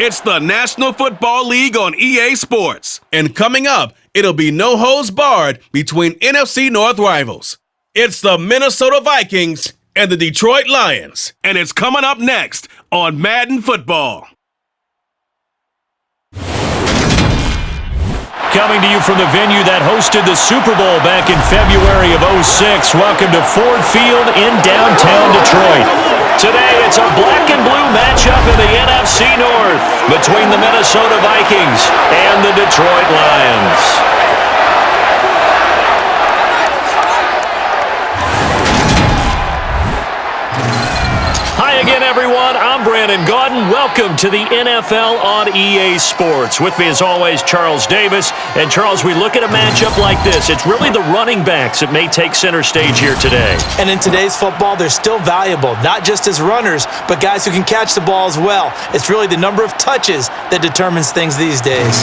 It's the National Football League on EA Sports. And coming up, it'll be no holds barred between NFC North rivals. It's the Minnesota Vikings and the Detroit Lions. And it's coming up next on Madden Football. Coming to you from the venue that hosted the Super Bowl back in February of '06. Welcome to Ford Field in downtown Detroit. Today, it's a black and blue matchup in the NFC North between the Minnesota Vikings and the Detroit Lions. Hi again, everyone. I'm Brandon Gaudin. Welcome to the NFL on EA Sports. With me, as always, Charles Davis. And, Charles, we look at a matchup like this. It's really the running backs that may take center stage here today. And in today's football, they're still valuable, not just as runners, but guys who can catch the ball as well. It's really the number of touches that determines things these days.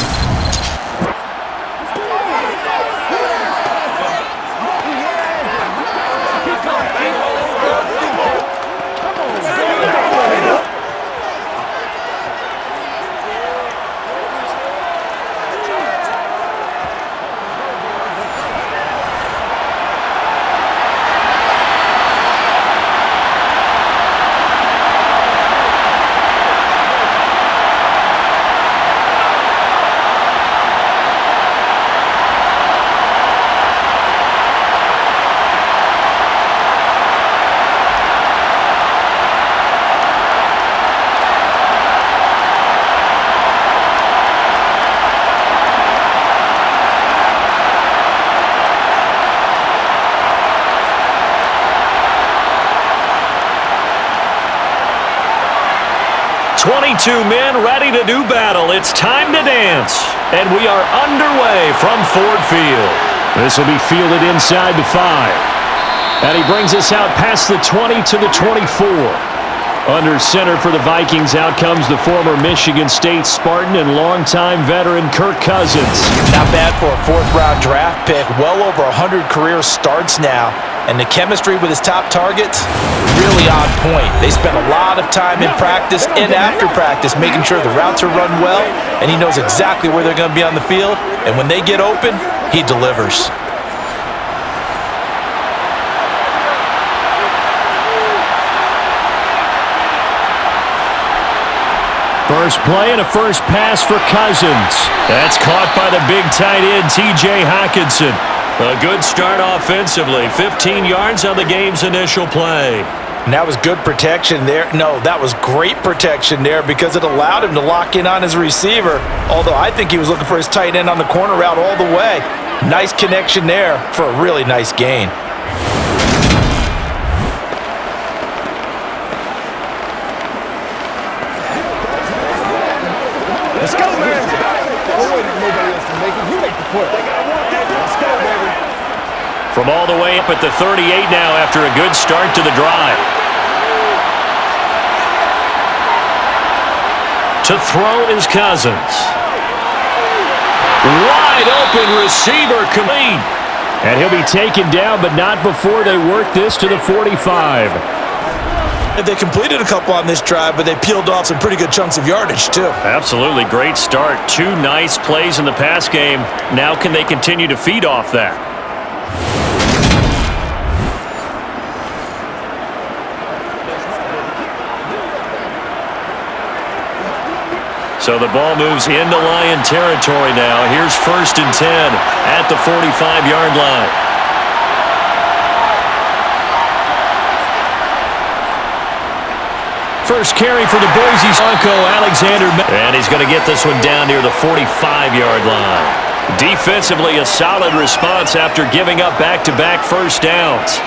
Two men ready to do battle. It's time to dance. And we are underway from Ford Field. This will be fielded inside the 5. And he brings us out past the 20 to the 24. Under center for the Vikings, out comes the former Michigan State Spartan and longtime veteran Kirk Cousins. Not bad for a fourth-round draft pick. Well over 100 career starts now. And the chemistry with his top targets, really on point. They spent a lot of time in practice and after practice making sure the routes are run well, and he knows exactly where they're going to be on the field. And when they get open, he delivers. First play and a first pass for Cousins. That's caught by the big tight end, T.J. Hockenson. A good start offensively. 15 yards on the game's initial play. And that was good protection there. No, that was great protection there because it allowed him to lock in on his receiver. Although I think he was looking for his tight end on the corner route all the way. Nice connection there for a really nice gain. Let's go, man. Don't wait for nobody else to make it. You make the play. Let's go, baby. From all the way up at the 38 now after a good start to the drive. To throw is Cousins. Wide open receiver complete. And he'll be taken down, but not before they work this to the 45. They completed a couple on this drive, but they peeled off some pretty good chunks of yardage, too. Absolutely. Great start. Two nice plays in the pass game. Now can they continue to feed off that? So the ball moves into Lion territory now. Here's 1st and 10 at the 45-yard line. First carry for the Boise Bronco, Alexander. And he's going to get this one down near the 45-yard line. Defensively, a solid response after giving up back-to-back first downs.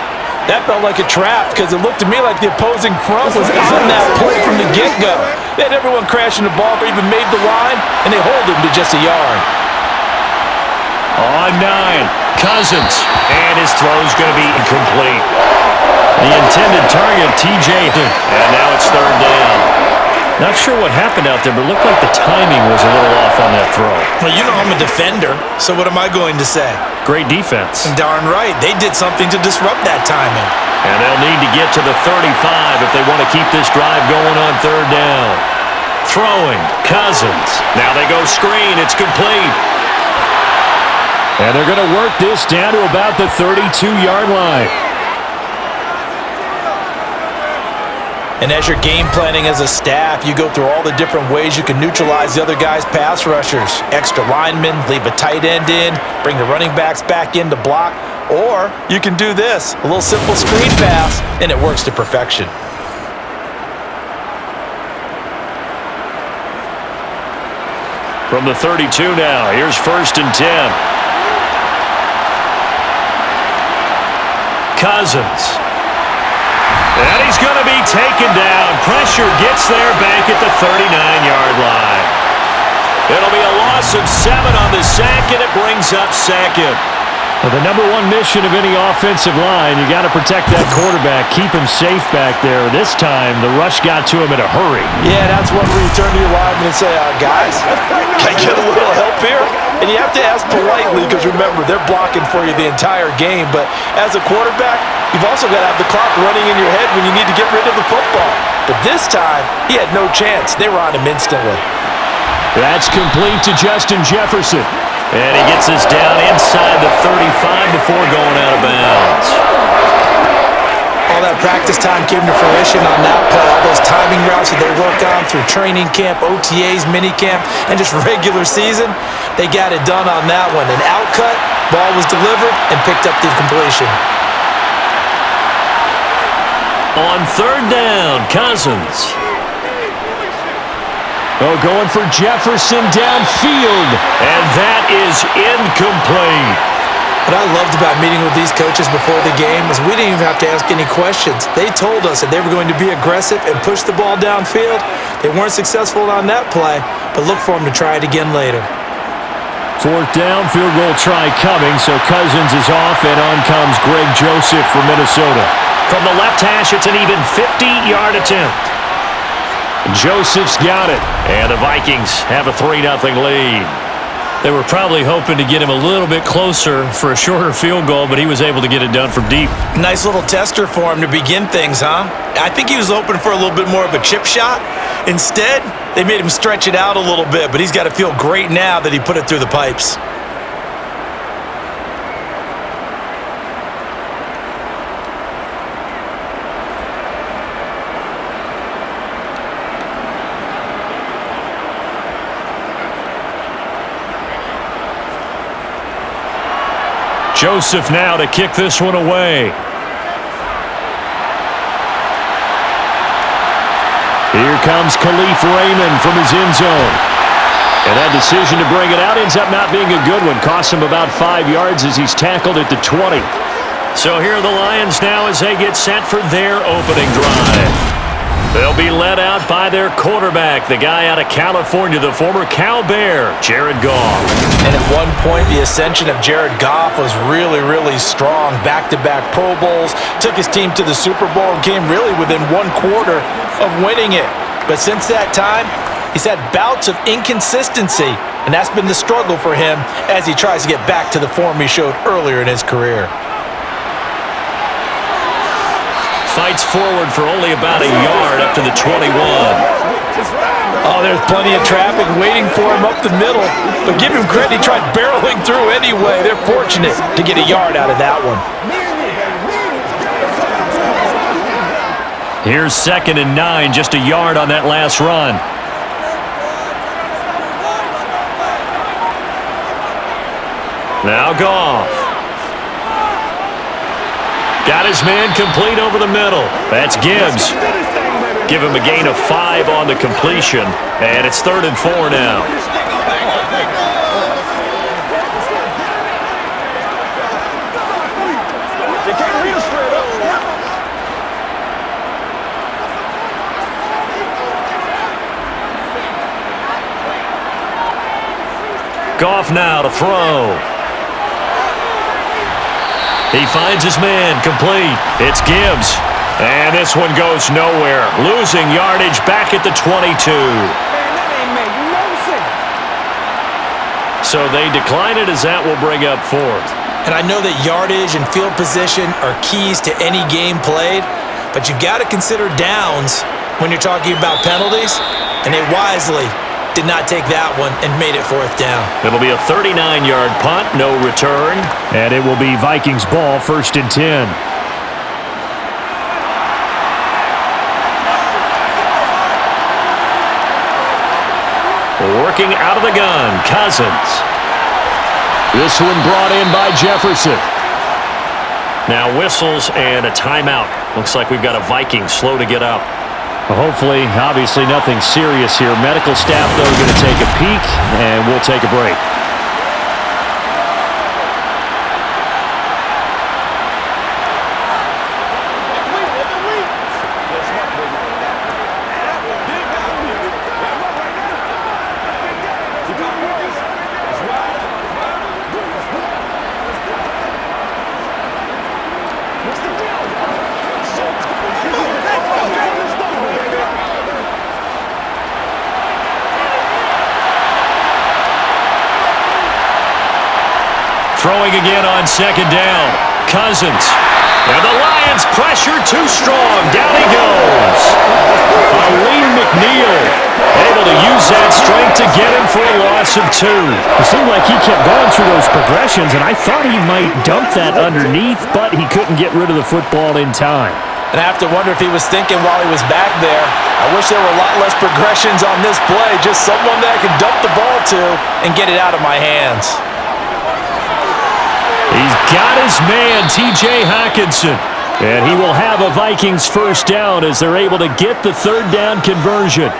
That felt like a trap because it looked to me like the opposing front was on that play from the get-go. They had everyone crashing the ball, even made the line, and they hold him to just a yard. On 9, Cousins. And his throw's going to be incomplete. The intended target, T.J. And now it's 3rd down. Not sure what happened out there, but it looked like the timing was a little off on that throw. Well, you know I'm a defender, so what am I going to say? Great defense. Darn right. They did something to disrupt that timing. And they'll need to get to the 35 if they want to keep this drive going on 3rd down. Throwing, Cousins. Now they go screen. It's complete. And they're going to work this down to about the 32-yard line. And as you're game planning as a staff, you go through all the different ways you can neutralize the other guy's pass rushers. Extra linemen, leave a tight end in, bring the running backs back in to block. Or you can do this, a little simple screen pass, and it works to perfection. From the 32 now, here's 1st and 10. Cousins. And he's going to be taken down. Pressure gets there back at the 39-yard line. It'll be a loss of 7 on the sack, and it brings up 2nd. Well, the number one mission of any offensive line, you got to protect that quarterback, keep him safe back there. This time, the rush got to him in a hurry. Yeah, that's when you turn to your lineman and say, guys, can I get a little help here? And you have to ask politely because, remember, they're blocking for you the entire game. But as a quarterback, you've also got to have the clock running in your head when you need to get rid of the football. But this time, he had no chance. They were on him instantly. That's complete to Justin Jefferson. And he gets us down inside the 35 before going out of bounds. All that practice time came to fruition on that play. All those timing routes that they worked on through training camp, OTAs, minicamp, and just regular season, they got it done on that one. An outcut, ball was delivered, and picked up the completion. On 3rd down, Cousins. Oh, going for Jefferson downfield, and that is incomplete. What I loved about meeting with these coaches before the game is we didn't even have to ask any questions. They told us that they were going to be aggressive and push the ball downfield. They weren't successful on that play, but look for them to try it again later. 4th down, field goal try coming, so Cousins is off, and on comes Greg Joseph from Minnesota. From the left hash, it's an even 50-yard attempt. Joseph's got it, and the Vikings have a 3-0 lead. They were probably hoping to get him a little bit closer for a shorter field goal, but he was able to get it done from deep. Nice little tester for him to begin things, huh? I think he was hoping for a little bit more of a chip shot. Instead, they made him stretch it out a little bit, but he's got to feel great now that he put it through the pipes. Joseph now to kick this one away. Here comes Khalif Raymond from his end zone. And that decision to bring it out ends up not being a good one. Cost him about 5 yards as he's tackled at the 20. So here are the Lions now as they get set for their opening drive. They'll be led out by their quarterback, the guy out of California, the former Cal Bear, Jared Goff. And at one point, the ascension of Jared Goff was really, really strong. Back-to-back Pro Bowls, took his team to the Super Bowl, and came really within 1 quarter of winning it. But since that time, he's had bouts of inconsistency, and that's been the struggle for him as he tries to get back to the form he showed earlier in his career. Fights forward for only about a yard up to the 21. Oh, there's plenty of traffic waiting for him up the middle. But give him credit, he tried barreling through anyway. They're fortunate to get a yard out of that one. Here's 2nd and 9, just a yard on that last run. Now Goff. Got his man complete over the middle. That's Gibbs. Give him a gain of 5 on the completion. And it's 3rd and 4 now. Goff now to throw. He finds his man complete. It's Gibbs. And this one goes nowhere. Losing yardage back at the 22. So they decline it as that will bring up 4th. And I know that yardage and field position are keys to any game played, but you've got to consider downs when you're talking about penalties. and they wisely did not take that one and made it 4th down. It'll be a 39-yard punt, no return. And it will be Vikings ball, 1st and 10. Working out of the gun, Cousins. This one brought in by Jefferson. Now whistles and a timeout. Looks like we've got a Viking slow to get up. Well, hopefully, obviously nothing serious here. Medical staff, though, going to take a peek, and we'll take a break. Throwing again on 2nd down. Cousins. And the Lions pressure too strong. Down he goes. Arlene McNeil able to use that strength to get him for a loss of 2. It seemed like he kept going through those progressions, and I thought he might dump that underneath, but he couldn't get rid of the football in time. And I have to wonder if he was thinking while he was back there, I wish there were a lot less progressions on this play. Just someone that I could dump the ball to and get it out of my hands. He's got his man, T.J. Hockenson. And he will have a Vikings 1st down as they're able to get the 3rd down conversion.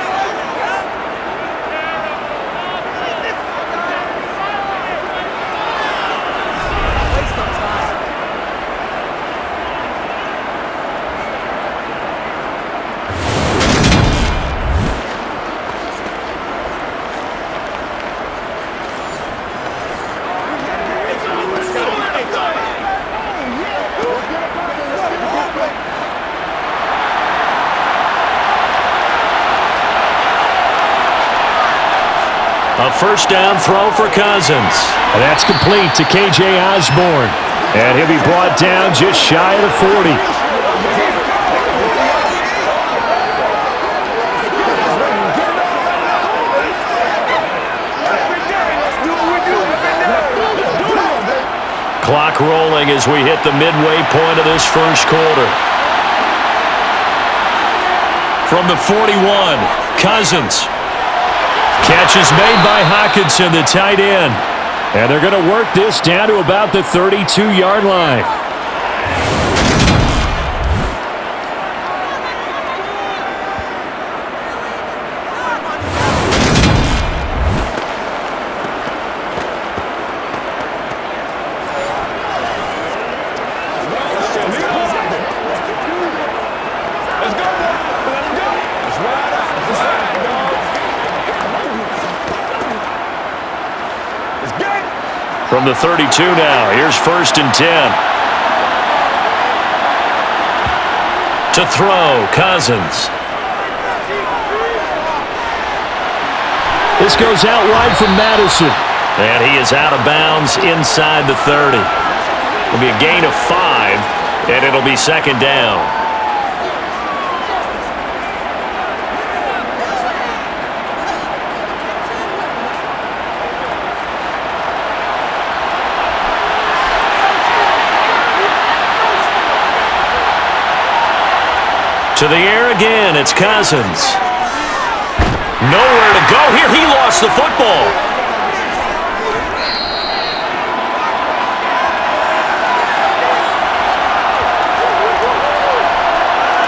A 1st down throw for Cousins. And that's complete to K.J. Osborne. And he'll be brought down just shy of the 40. Clock rolling as we hit the midway point of this 1st quarter. From the 41, Cousins. Catch is made by Hockenson, the tight end. And they're going to work this down to about the 32-yard line. From the 32 now, here's 1st and 10. To throw, Cousins. This goes out wide from Madison. And he is out of bounds inside the 30. It'll be a gain of 5, and it'll be 2nd down. To the air again, it's Cousins. Nowhere to go here. He lost the football.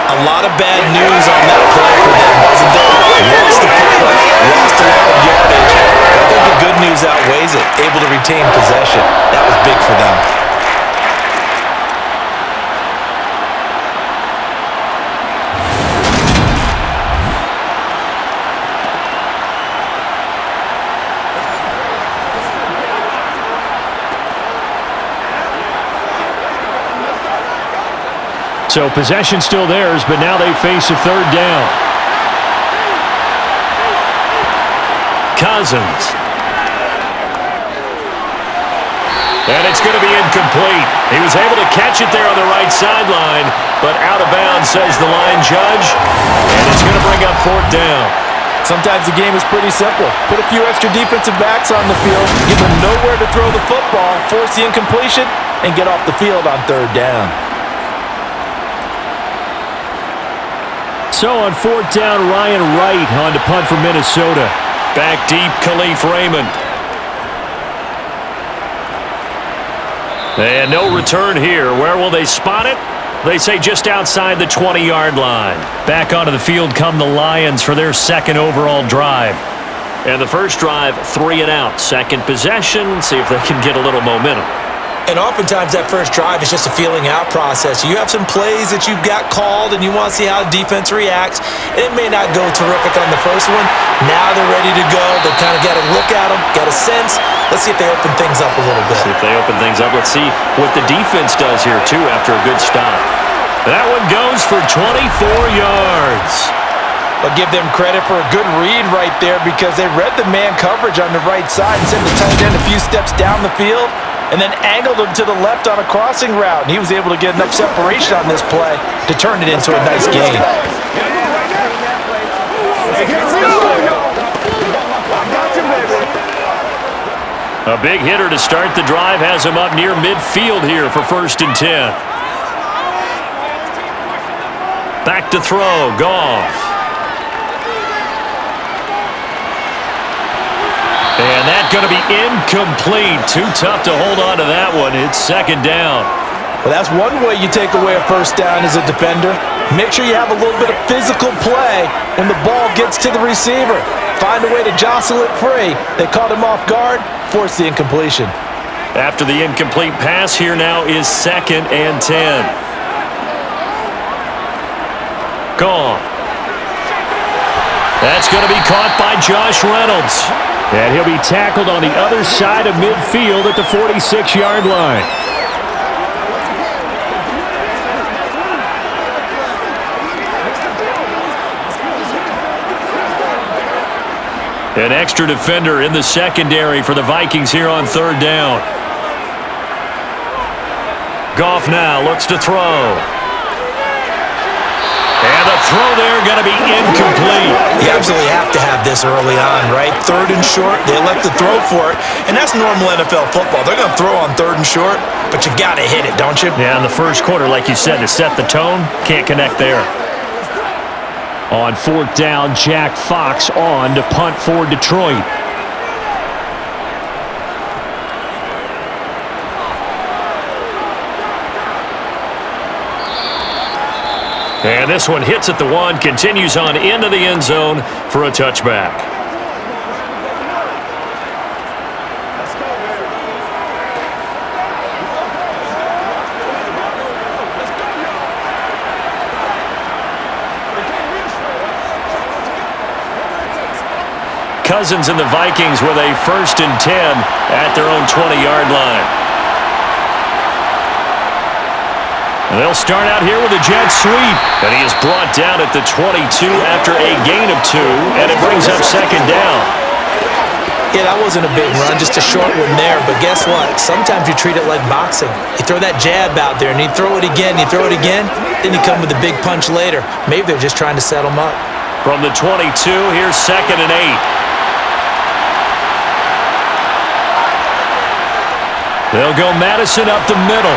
A lot of bad news on that play for them, wasn't there? Lost the football, lost a lot of yardage. But I think the good news outweighs it. Able to retain possession. That was big for them. So possession still theirs, but now they face a 3rd down. Cousins. And it's going to be incomplete. He was able to catch it there on the right sideline, but out of bounds, says the line judge. And it's going to bring up 4th down. Sometimes the game is pretty simple. Put a few extra defensive backs on the field, give them nowhere to throw the football, force the incompletion, and get off the field on third down. So on fourth down, Ryan Wright on to punt for Minnesota. Back deep, Khalif Raymond. And no return here. Where will they spot it? They say just outside the 20-yard line. Back onto the field come the Lions for their second overall drive. And the first drive, 3 and out. Second possession, see if they can get a little momentum. And oftentimes that first drive is just a feeling out process. You have some plays that you've got called and you want to see how the defense reacts. And it may not go terrific on the first one. Now they're ready to go. They've kind of got to look at them, got a sense. Let's see if they open things up a little bit. See if they open things up. Let's see what the defense does here, too, after a good stop. That one goes for 24 yards. I'll give them credit for a good read right there because they read the man coverage on the right side and sent the tight end a few steps down the field and then angled him to the left on a crossing route. And he was able to get enough separation on this play to turn it into a nice gain. A big hitter to start the drive has him up near midfield here for 1st and 10. Back to throw, Goff. And that's going to be incomplete. Too tough to hold on to that one. It's 2nd down. Well, that's one way you take away a first down as a defender. Make sure you have a little bit of physical play when the ball gets to the receiver. Find a way to jostle it free. They caught him off guard, forced the incompletion. After the incomplete pass, here now is 2nd and 10. Gone. That's going to be caught by Josh Reynolds. And he'll be tackled on the other side of midfield at the 46-yard line. An extra defender in the secondary for the Vikings here on 3rd down. Goff now looks to throw. And the throw there going to be incomplete. You absolutely have to have this early on, right? 3rd and short, they elect to throw for it. And that's normal NFL football. They're going to throw on 3rd and short, but you've got to hit it, don't you? Yeah, in the first quarter, like you said, to set the tone, can't connect there. On 4th down, Jack Fox on to punt for Detroit. And this one hits at the 1, continues on into the end zone for a touchback. Cousins and the Vikings with a 1st and 10 at their own 20-yard line. They'll start out here with a jet sweep. And he is brought down at the 22 after a gain of 2, and it brings up 2nd down. Yeah, that wasn't a big run, just a short one there. But guess what? Sometimes you treat it like boxing. You throw that jab out there, and you throw it again, you throw it again, then you come with a big punch later. Maybe they're just trying to set them up. From the 22, here's 2nd and 8. They'll go Madison up the middle.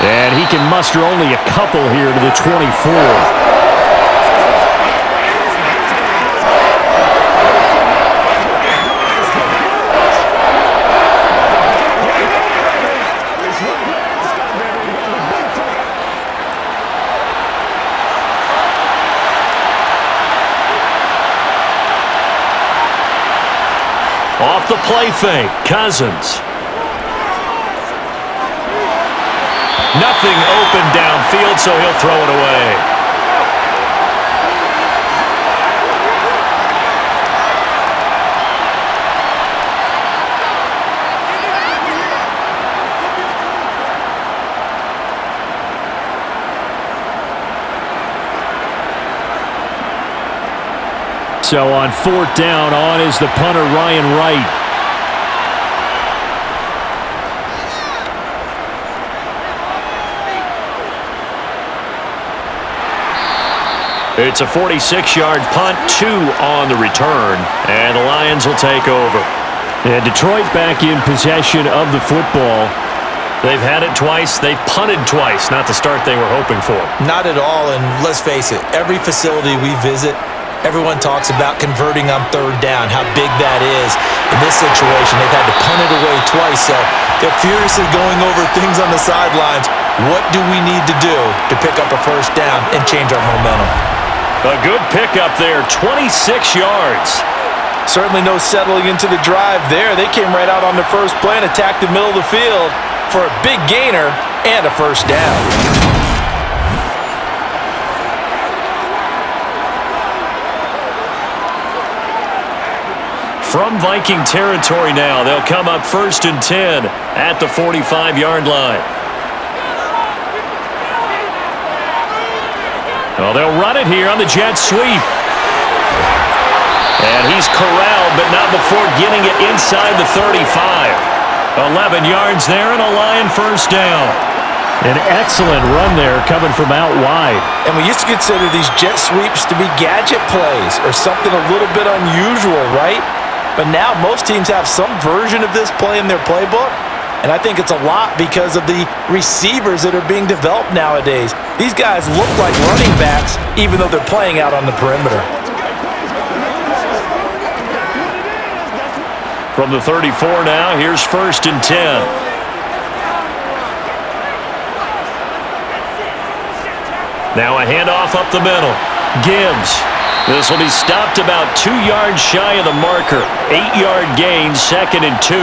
And he can muster only a couple here to the 24. Off the play fake, Cousins. Nothing open downfield, so he'll throw it away. So on 4th down, on is the punter, Ryan Wright. It's a 46-yard punt, 2 on the return, and the Lions will take over. And Detroit back in possession of the football. They've had it twice. They've punted twice. Not the start they were hoping for. Not at all, and let's face it, every facility we visit, everyone talks about converting on third down, how big that is. In this situation, they've had to punt it away twice, so they're furiously going over things on the sidelines. What do we need to do to pick up a first down and change our momentum? A good pickup there, 26 yards. Certainly no settling into the drive there. They came right out on the first play and attacked the middle of the field for a big gainer and a first down. From Viking territory now, they'll come up 1st and 10 at the 45-yard line. Well, they'll run it here on the jet sweep. And he's corralled, but not before getting it inside the 35. 11 yards there and a Lion first down. An excellent run there coming from out wide. And we used to consider these jet sweeps to be gadget plays or something a little bit unusual, right? But now most teams have some version of this play in their playbook. And I think it's a lot because of the receivers that are being developed nowadays. These guys look like running backs even though they're playing out on the perimeter. From the 34 now, here's 1st and 10. Now a handoff up the middle. Gibbs. This will be stopped about 2 yards shy of the marker. 8-yard gain, 2nd and 2.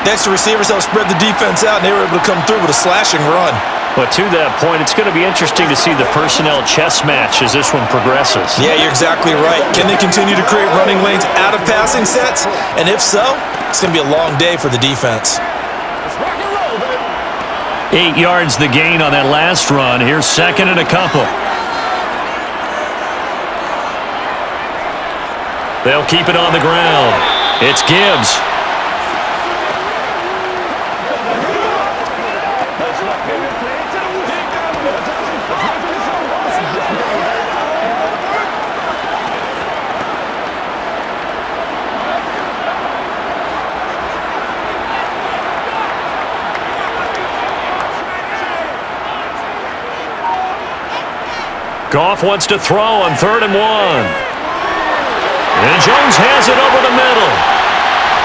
Next, the receivers helped spread the defense out, and they were able to come through with a slashing run. But to that point, it's going to be interesting to see the personnel chess match as this one progresses. Yeah, you're exactly right. Can they continue to create running lanes out of passing sets? And if so, it's going to be a long day for the defense. 8 yards the gain on that last run. Here's 2nd and a couple. They'll keep it on the ground. It's Gibbs. Goff wants to throw on 3rd and 1. And Jones has it over the middle.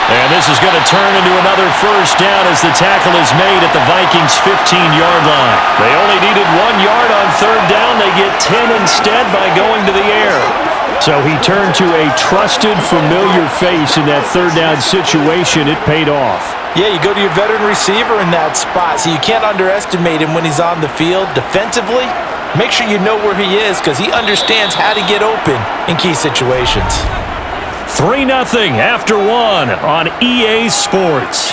And this is going to turn into another first down as the tackle is made at the Vikings' 15-yard line. They only needed 1 yard on 3rd down. They get 10 instead by going to the air. So he turned to a trusted, familiar face in that 3rd down situation. It paid off. Yeah, you go to your veteran receiver in that spot, so you can't underestimate him when he's on the field defensively. Make sure you know where he is because he understands how to get open in key situations. 3-0 after 1 on EA Sports.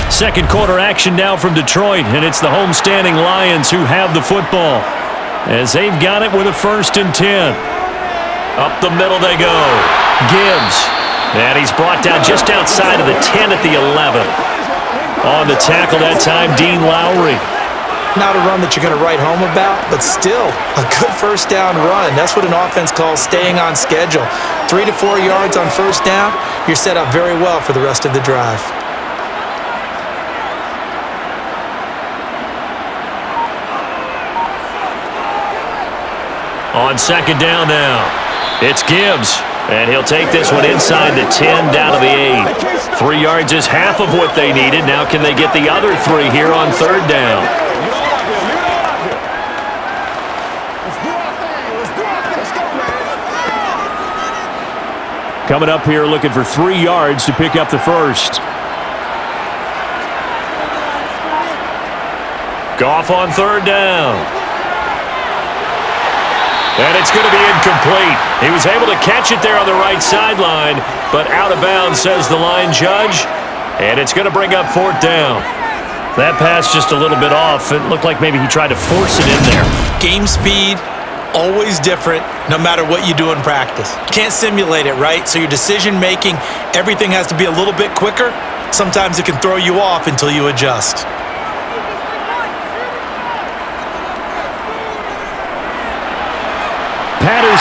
Second quarter action now from Detroit, and it's the homestanding Lions who have the football as they've got it with a 1st and 10. Up the middle they go. Gibbs. And he's brought down just outside of the 10 at the 11. On the tackle that time, Dean Lowry. Not a run that you're going to write home about, but still a good first down run. That's what an offense calls staying on schedule. 3 to 4 yards on first down, you're set up very well for the rest of the drive. On 2nd down now, it's Gibbs. And he'll take this one inside the 10, down to the 8. 3 yards is half of what they needed. Now can they get the other 3 here on 3rd down? Coming up here looking for 3 yards to pick up the first. Goff on 3rd down. And it's going to be incomplete. He was able to catch it there on the right sideline, but out of bounds, says the line judge. And it's going to bring up 4th down. That pass just a little bit off. It looked like maybe he tried to force it in there. Game speed, always different, no matter what you do in practice. Can't simulate it, right? So your decision-making, everything has to be a little bit quicker. Sometimes it can throw you off until you adjust.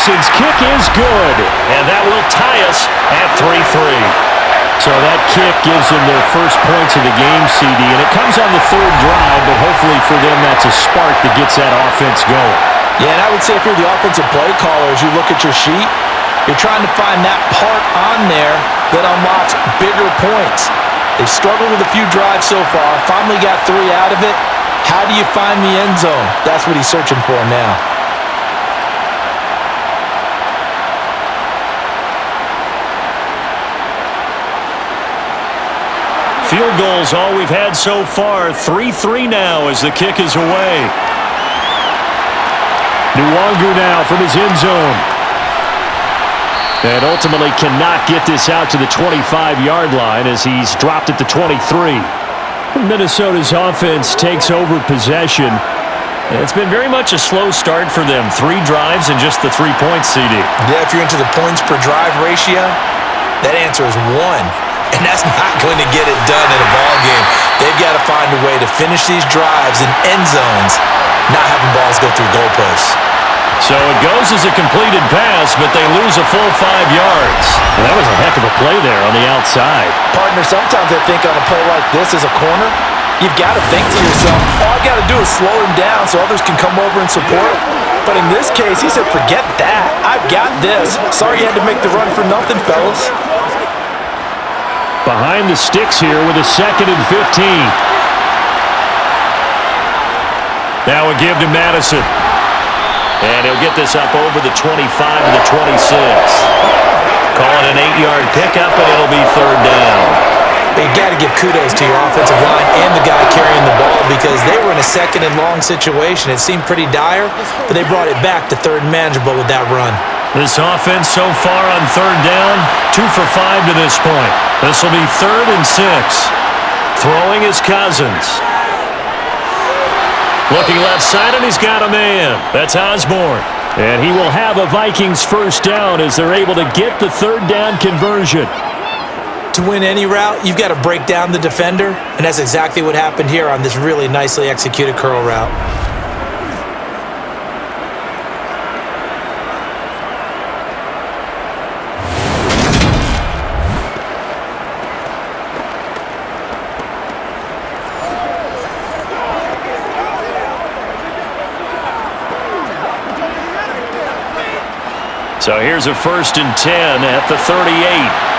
Madison's kick is good, and that will tie us at 3-3. So that kick gives them their first points of the game, CD, and it comes on the third drive, but hopefully for them that's a spark that gets that offense going. Yeah, and I would say if you're the offensive play caller, as you look at your sheet, you're trying to find that part on there that unlocks bigger points. They've struggled with a few drives so far, finally got 3 out of it. How do you find the end zone? That's what he's searching for now. Field goals all we've had so far. 3-3 now as the kick is away. Nwangu now from his end zone. And ultimately cannot get this out to the 25-yard line as he's dropped at the 23. Minnesota's offense takes over possession. It's been very much a slow start for them. 3 drives and just the 3 points, CD. Yeah, if you're into the points per drive ratio, that answer is 1. And that's not going to get it done in a ball game. They've got to find a way to finish these drives in end zones, not having balls go through goalposts. So it goes as a completed pass, but they lose a full 5 yards. And that was a heck of a play there on the outside. Partner, sometimes I think on a play like this as a corner, you've got to think to yourself, all I've got to do is slow him down so others can come over and support. But in this case, he said, forget that. I've got this. Sorry you had to make the run for nothing, fellas. Behind the sticks here with a 2nd and 15. Now a give to Madison. And he'll get this up over the 25 to the 26. Call it an 8-yard pickup, and it'll be 3rd down. You got to give kudos to your offensive line and the guy carrying the ball because they were in a 2nd and long situation. It seemed pretty dire, but they brought it back to 3rd and manageable with that run. This offense so far on 3rd down, 2 for 5 to this point. This will be 3rd and 6. Throwing is Cousins. Looking left side, and he's got a man. That's Osborne. And he will have a Vikings 1st down as they're able to get the 3rd down conversion. To win any route, you've got to break down the defender, and that's exactly what happened here on this really nicely executed curl route. So here's a 1st and 10 at the 38.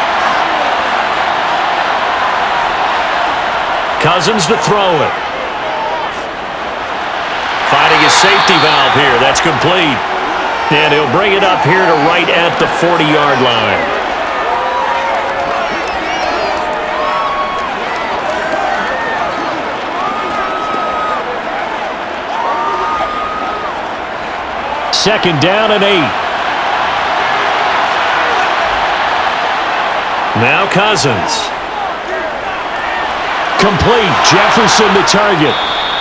Cousins to throw it. Finding a safety valve here. That's complete. And he'll bring it up here to right at the 40-yard line. Second down and 8. Now Cousins. Complete. Jefferson the target.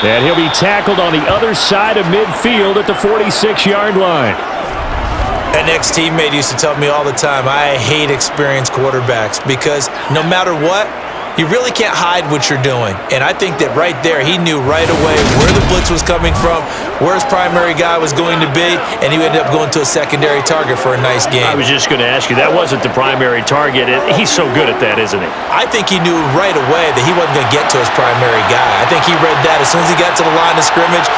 And he'll be tackled on the other side of midfield at the 46-yard line. An ex-teammate used to tell me all the time, I hate experienced quarterbacks because no matter what, you really can't hide what you're doing. And I think that right there, he knew right away where the blitz was coming from, where his primary guy was going to be, and he ended up going to a secondary target for a nice game. I was just going to ask you, that wasn't the primary target. He's so good at that, isn't he? I think he knew right away that he wasn't going to get to his primary guy. I think he read that as soon as he got to the line of scrimmage,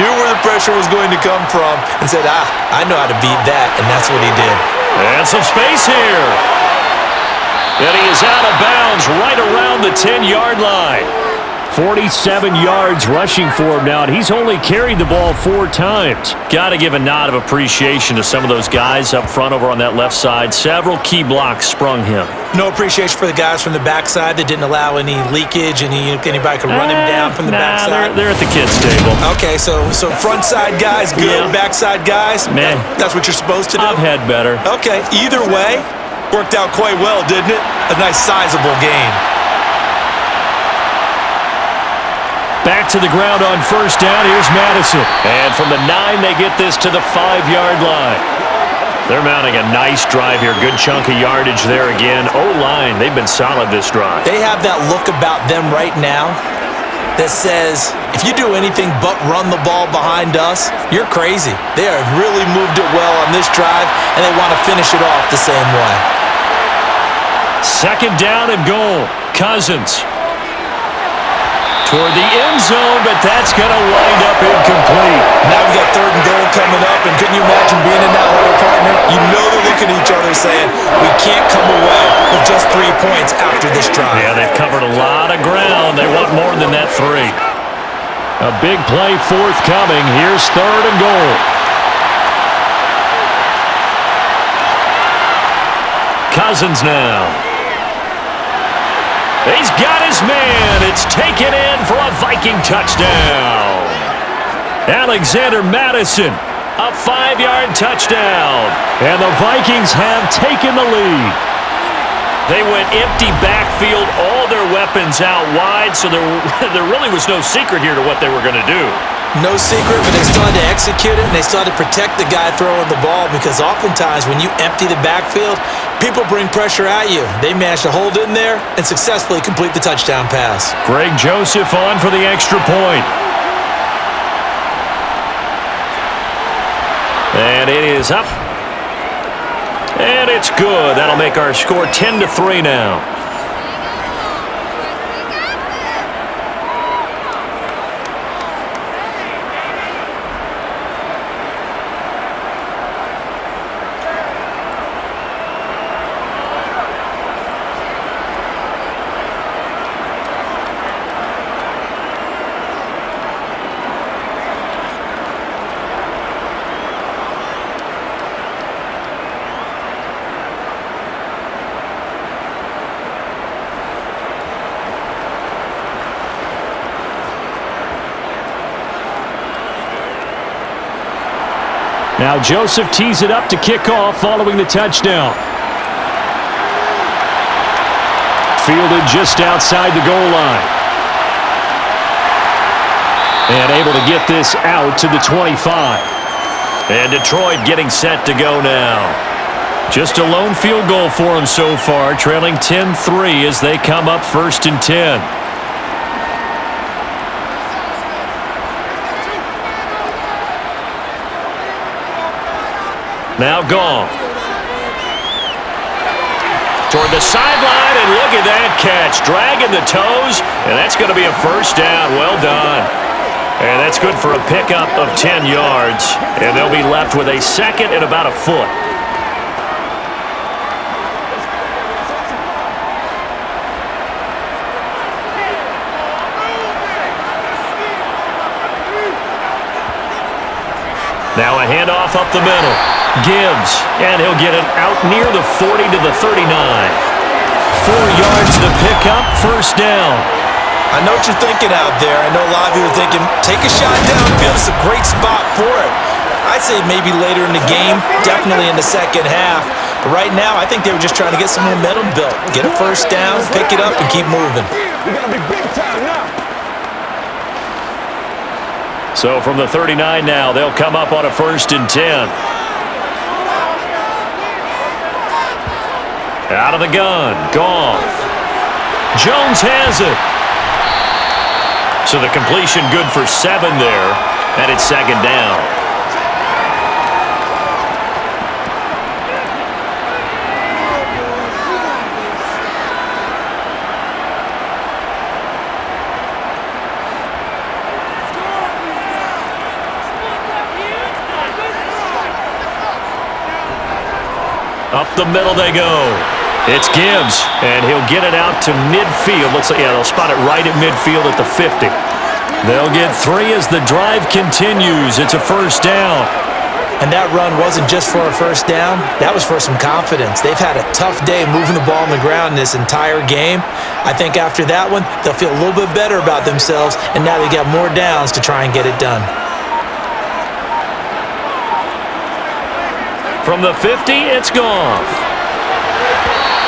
knew where the pressure was going to come from, and said, I know how to beat that, and that's what he did. And some space here. And he is out of bounds right around the 10-yard line. 47 yards rushing for him now, and he's only carried the ball 4 times. Got to give a nod of appreciation to some of those guys up front over on that left side. Several key blocks sprung him. No appreciation for the guys from the backside that didn't allow any leakage, and anybody could run him down from the backside. They're at the kids' table. Okay, so front side guys good, Yeah. backside guys, Man, that's what you're supposed to do? I've had better. Okay, either way, worked out quite well, didn't it? A nice sizable gain. Back to the ground on 1st down. Here's Madison. And from the 9, they get this to the 5-yard line. They're mounting a nice drive here. Good chunk of yardage there again. O-line, they've been solid this drive. They have that look about them right now that says, if you do anything but run the ball behind us, you're crazy. They have really moved it well on this drive, and they want to finish it off the same way. Second down and goal. Cousins toward the end zone, but that's going to wind up incomplete. Now we got third and goal coming up, and couldn't you imagine being in that hole, partner? You know they're looking at each other saying, we can't come away with just 3 points after this drive. Yeah, they've covered a lot of ground. They want more than that 3. A big play forthcoming. Here's third and goal. Cousins now. He's got his man. It's taken in for a Viking touchdown. Alexander Madison, a 5-yard touchdown. And the Vikings have taken the lead. They went empty backfield, all their weapons out wide, so there really was no secret here to what they were going to do. No secret, but they still had to execute it, and they still had to protect the guy throwing the ball, because oftentimes when you empty the backfield, people bring pressure at you. They managed to hold in there and successfully complete the touchdown pass. Greg Joseph on for the extra point. And it is up. And it's good. That'll make our score 10-3 now. Now Joseph tees it up to kick off following the touchdown. Fielded just outside the goal line. And able to get this out to the 25. And Detroit getting set to go now. Just a lone field goal for them so far, trailing 10-3 as they come up 1st and 10. Now Goff. Toward the sideline, and look at that catch. Dragging the toes, and that's going to be a first down. Well done. And that's good for a pickup of 10 yards. And they'll be left with a second and about a foot. Now a handoff up the middle. Gibbs, and he'll get it out near the 40 to the 39. 4 yards to pick up, first down. I know what you're thinking out there. I know a lot of you are thinking, take a shot downfield. It's a great spot for it. I'd say maybe later in the game, definitely in the second half. But right now, I think they were just trying to get some momentum built. Get a first down, pick it up, and keep moving. We gotta be big time now. So from the 39 now, they'll come up on a 1st and 10. Out of the gun, Goff. Jones has it. So the completion good for 7 there, and it's second down. Up the middle they go. It's Gibbs, and he'll get it out to midfield. Looks like, yeah, they'll spot it right at midfield at the 50. They'll get 3 as the drive continues. It's a first down. And that run wasn't just for a first down. That was for some confidence. They've had a tough day moving the ball on the ground this entire game. I think after that one, they'll feel a little bit better about themselves, and now they got more downs to try and get it done. From the 50, it's Goff.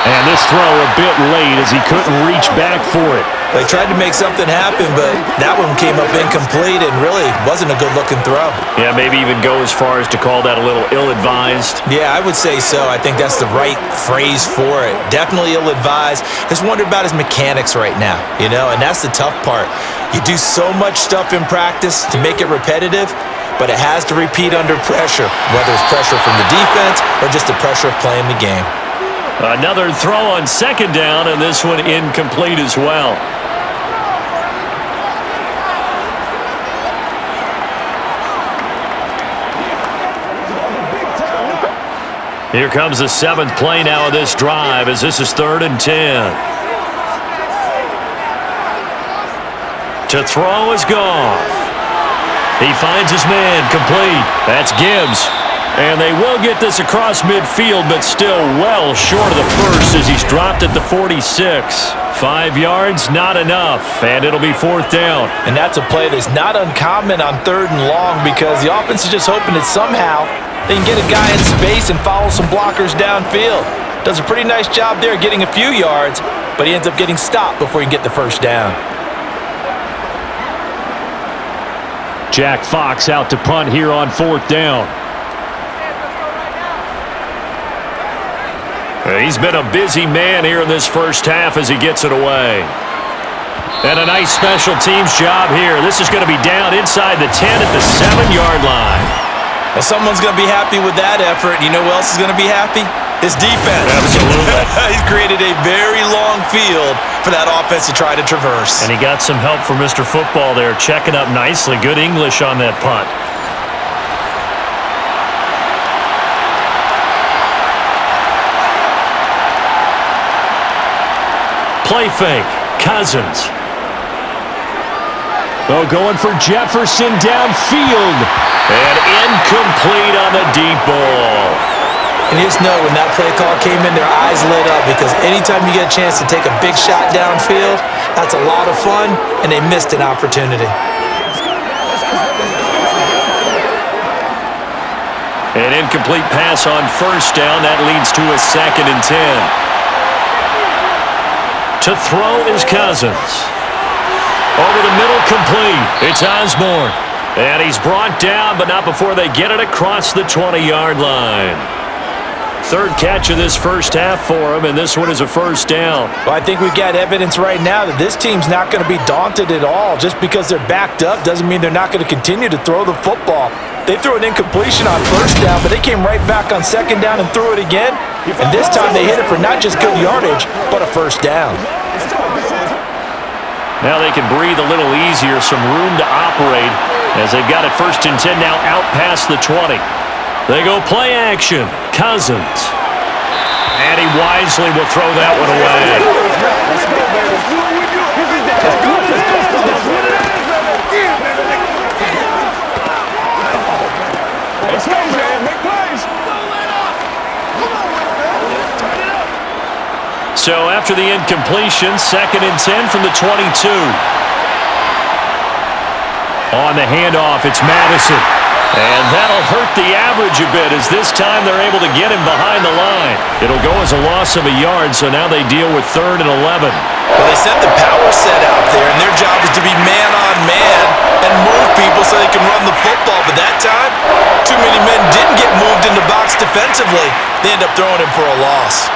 And this throw a bit late as he couldn't reach back for it. They tried to make something happen, but that one came up incomplete and really wasn't a good-looking throw. Yeah, maybe even go as far as to call that a little ill-advised. Yeah, I would say so. I think that's the right phrase for it. Definitely ill-advised. Just wonder about his mechanics right now, and that's the tough part. You do so much stuff in practice to make it repetitive, but it has to repeat under pressure, whether it's pressure from the defense or just the pressure of playing the game. Another throw on second down, and this one incomplete as well. Here comes the 7th play now of this drive as this is 3rd and 10. To throw is Goff. He finds his man complete. That's Gibbs. And they will get this across midfield, but still well short of the first as he's dropped at the 46. 5 yards, not enough, and it'll be 4th down. And that's a play that's not uncommon on 3rd and long because the offense is just hoping that somehow they can get a guy in space and follow some blockers downfield. Does a pretty nice job there getting a few yards, but he ends up getting stopped before he can get the first down. Jack Fox out to punt here on 4th down. He's been a busy man here in this first half as he gets it away. And a nice special teams job here. This is going to be down inside the 10 at the 7-yard line. Well, someone's going to be happy with that effort. You know who else is going to be happy? His defense. Absolutely. He's created a very long field for that offense to try to traverse. And he got some help from Mr. Football there, checking up nicely. Good English on that punt. Play fake. Cousins. Oh, going for Jefferson downfield. And incomplete on the deep ball. And you just know when that play call came in, their eyes lit up because anytime you get a chance to take a big shot downfield, that's a lot of fun, and they missed an opportunity. An incomplete pass on 1st down. That leads to a 2nd and 10. To throw is Cousins. Over the middle, complete. It's Osborne. And he's brought down, but not before they get it across the 20-yard line. 3rd catch of this first half for him, and this one is a 1st down. Well, I think we've got evidence right now that this team's not going to be daunted at all. Just because they're backed up doesn't mean they're not going to continue to throw the football. They threw an incompletion on 1st down, but they came right back on 2nd down and threw it again. And this time they hit it for not just good yardage, but a 1st down. Now they can breathe a little easier, some room to operate as they've got it 1st and 10 now out past the 20. They go play action. Cousins. And he wisely will throw that one away. Let's go, man. Make plays. So after the incompletion, 2nd and 10 from the 22. On the handoff, it's Madison. And that'll hurt the average a bit as this time they're able to get him behind the line. It'll go as a loss of a yard, so now they deal with 3rd and 11. Well, they sent the power set out there, and their job is to be man-on-man and move people so they can run the football. But that time, too many men didn't get moved in the box defensively. They end up throwing him for a loss.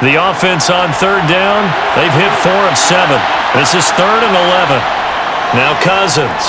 The offense on 3rd down, they've hit 4 of 7. This is 3rd and 11. Now Cousins.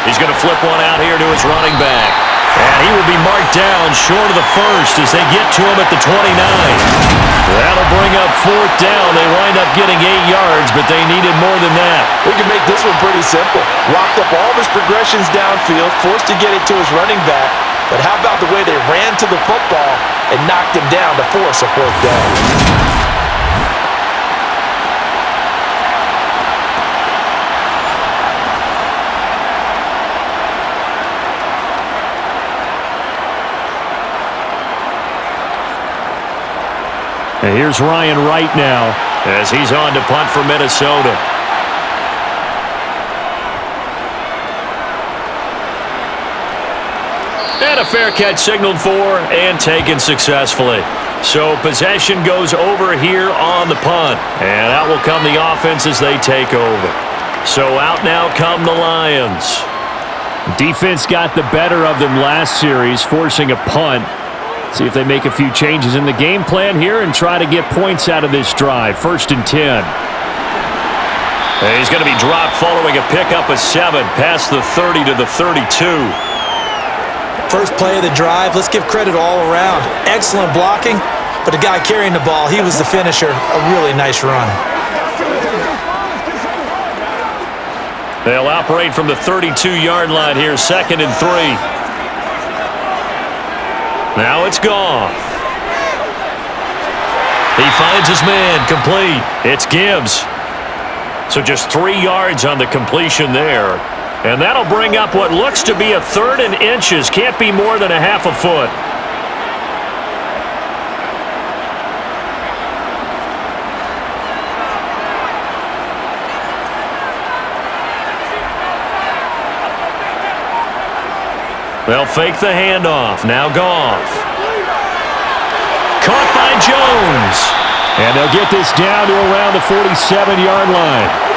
He's going to flip one out here to his running back. And he will be marked down short of the first as they get to him at the 29. That'll bring up 4th down. They wind up getting 8 yards, but they needed more than that. We can make this one pretty simple. Locked up all of his progressions downfield, forced to get it to his running back. But how about the way they ran to the football and knocked him down to force a 4th down? And here's Ryan Wright now as he's on to punt for Minnesota. And a fair catch signaled for and taken successfully. So possession goes over here on the punt. And out will come the offense as they take over. So out now come the Lions. Defense got the better of them last series, forcing a punt. See if they make a few changes in the game plan here and try to get points out of this drive. 1st and 10. He's going to be dropped following a pickup of 7 past the 30 to the 32. First play of the drive, let's give credit all around. Excellent blocking, but the guy carrying the ball, he was the finisher. A really nice run. They'll operate from the 32-yard line here, 2nd and 3. Now it's Goff. He finds his man, complete. It's Gibbs. So just 3 yards on the completion there. And that'll bring up what looks to be a 3rd and inches. Can't be more than a half a foot. They'll fake the handoff. Now Goff. Caught by Jones. And they'll get this down to around the 47-yard line.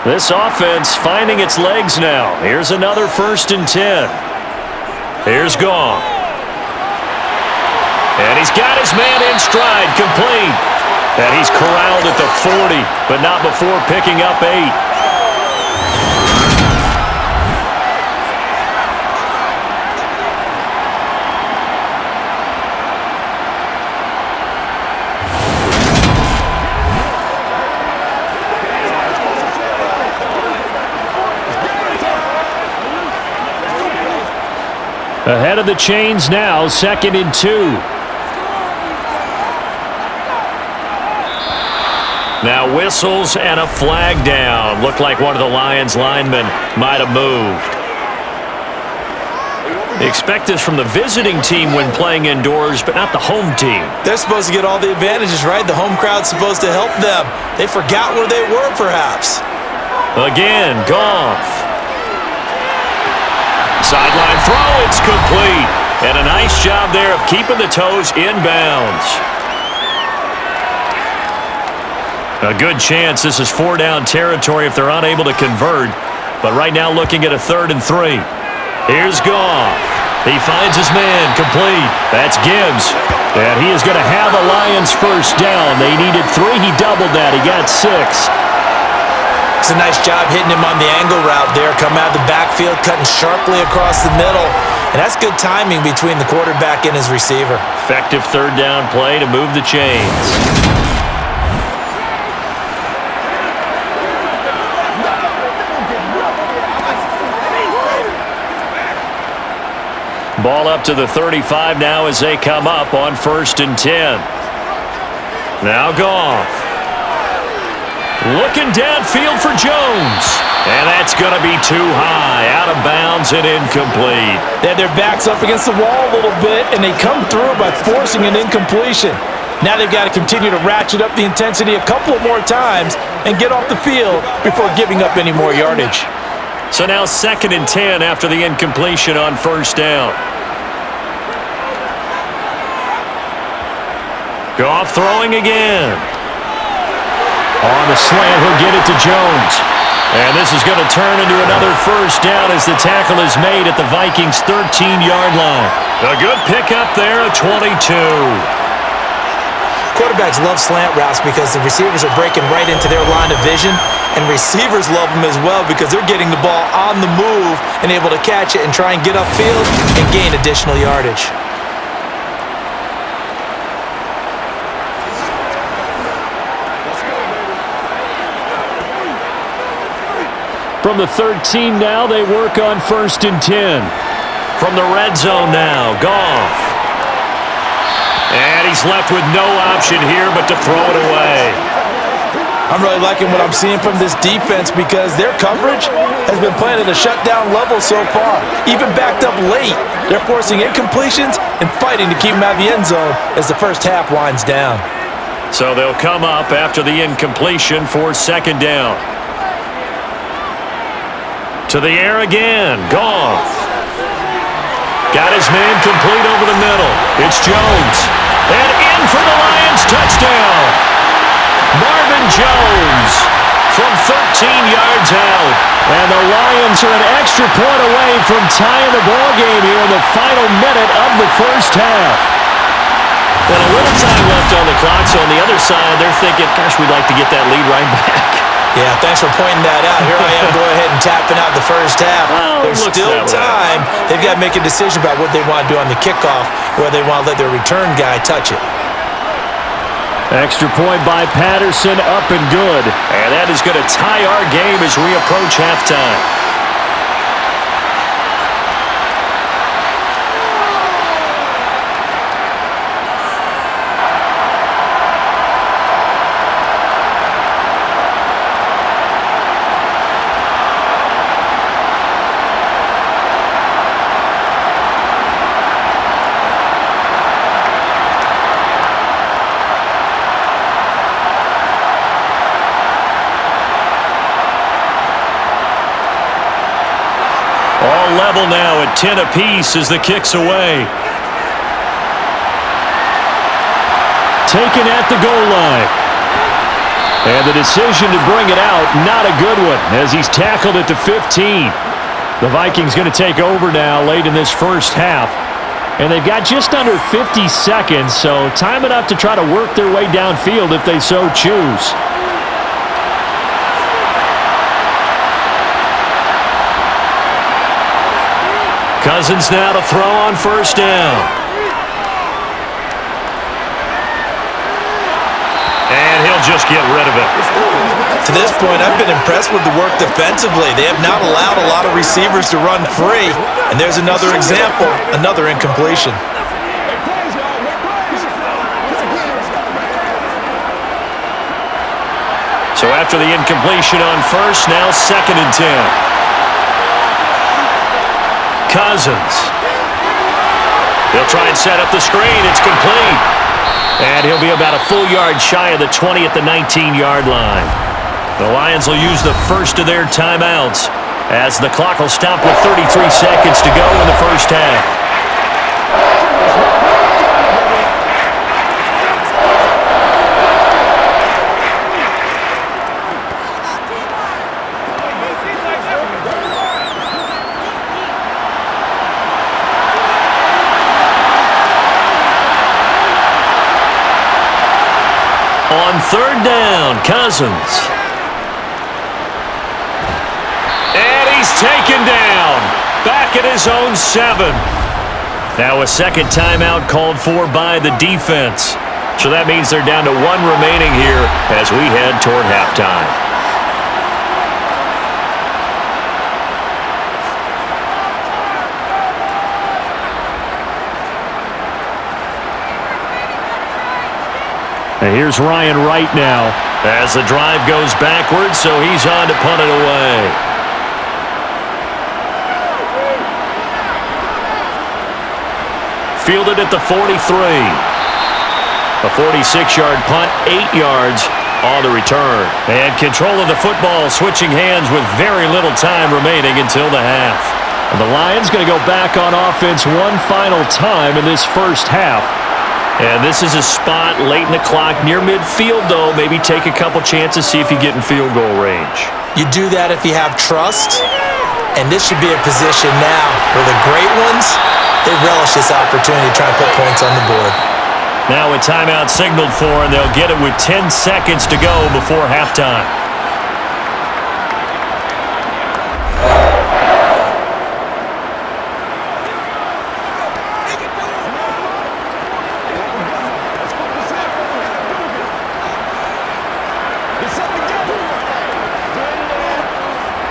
This offense finding its legs now. Here's another 1st and 10. Here's Goff. And he's got his man in stride, complete. And he's corralled at the 40, but not before picking up 8. Ahead of the chains now, 2nd and 2. Now whistles and a flag down. Looked like one of the Lions linemen might have moved. Expect this from the visiting team when playing indoors, but not the home team. They're supposed to get all the advantages, right? The home crowd's supposed to help them. They forgot where they were, perhaps. Again, Goff. Sideline throw, it's complete. And a nice job there of keeping the toes inbounds. A good chance this is 4-down territory if they're unable to convert. But right now looking at a 3rd and 3. Here's Goff. He finds his man, complete. That's Gibbs. And he is going to have a Lions 1st down. They needed 3. He doubled that. He got 6. It's a nice job hitting him on the angle route there. Coming out of the backfield, cutting sharply across the middle. And that's good timing between the quarterback and his receiver. Effective 3rd down play to move the chains. Ball up to the 35 now as they come up on 1st and 10. Now Goff. Looking downfield for Jones. And that's going to be too high. Out of bounds and incomplete. They had their backs up against the wall a little bit, and they come through by forcing an incompletion. Now they've got to continue to ratchet up the intensity a couple of more times and get off the field before giving up any more yardage. So now 2nd and 10 after the incompletion on 1st down. Goff throwing again. On the slant, he'll get it to Jones. And this is going to turn into another 1st down as the tackle is made at the Vikings' 13-yard line. A good pickup there at 22. Quarterbacks love slant routes because the receivers are breaking right into their line of vision, and receivers love them as well because they're getting the ball on the move and able to catch it and try and get upfield and gain additional yardage. From the 13 now, they work on 1st and 10. From the red zone now, Goff. And he's left with no option here but to throw it away. I'm really liking what I'm seeing from this defense because their coverage has been playing at a shutdown level so far. Even backed up late, they're forcing incompletions and fighting to keep them out of the end zone as the first half winds down. So they'll come up after the incompletion for 2nd down. To the air again, Goff. Got his man complete over the middle. It's Jones. And in for the Lions touchdown. Marvin Jones from 13 yards out. And the Lions are an extra point away from tying the ball game here in the final minute of the first half. And a little time left on the clock, so on the other side, they're thinking, gosh, we'd like to get that lead right back. Yeah, thanks for pointing that out. Here I am, go ahead and tapping out the first half. Well, There's still time. They've got to make a decision about what they want to do on the kickoff, whether they want to let their return guy touch it. Extra point by Patterson, up and good. And that is going to tie our game as we approach halftime. Level now at 10 apiece as the kick's away. Taken at the goal line. And the decision to bring it out, not a good one, as he's tackled at the 15. The Vikings going to take over now late in this first half. And they've got just under 50 seconds, so time enough to try to work their way downfield if they so choose. Cousins now to throw on 1st down. And he'll just get rid of it. To this point, I've been impressed with the work defensively. They have not allowed a lot of receivers to run free. And there's another example, another incompletion. So after the incompletion on 1st, now 2nd and 10. Cousins. He'll try and set up the screen. It's complete. And he'll be about a full yard shy of the 20 at the 19-yard line. The Lions will use the first of their timeouts as the clock will stop with 33 seconds to go in the first half. On 3rd down, Cousins. And he's taken down. Back at his own 7. Now a 2nd timeout called for by the defense. So that means they're down to 1 remaining here as we head toward halftime. And here's Ryan Wright now. As the drive goes backwards, so he's on to punt it away. Fielded at the 43. A 46-yard punt, 8 yards on the return. And control of the football switching hands with very little time remaining until the half. And the Lions going to go back on offense one final time in this first half. And this is a spot late in the clock near midfield, though. Maybe take a couple chances, see if you get in field goal range. You do that if you have trust, and this should be a position now where the great ones, they relish this opportunity to try and put points on the board. Now a timeout signaled for, and they'll get it with 10 seconds to go before halftime.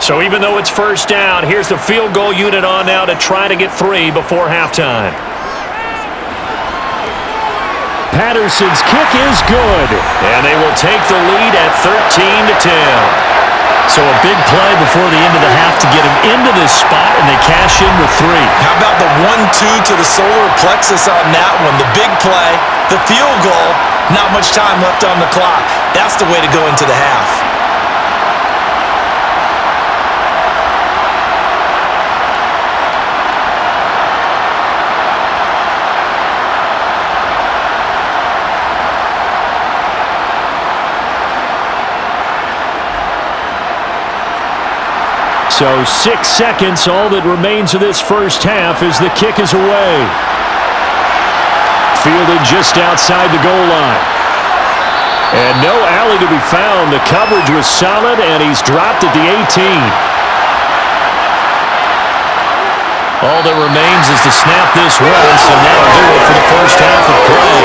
So even though it's first down, here's the field goal unit on now to try to get 3 before halftime. Patterson's kick is good. And they will take the lead at 13-10. So a big play before the end of the half to get him into this spot, and they cash in with 3. How about the 1-2 to the solar plexus on that one? The big play, the field goal, not much time left on the clock. That's the way to go into the half. So 6 seconds, all that remains of this first half as the kick is away. Fielded just outside the goal line. And no alley to be found. The coverage was solid, and he's dropped at the 18. All that remains is to snap this once, and that'll do it for the first half of play.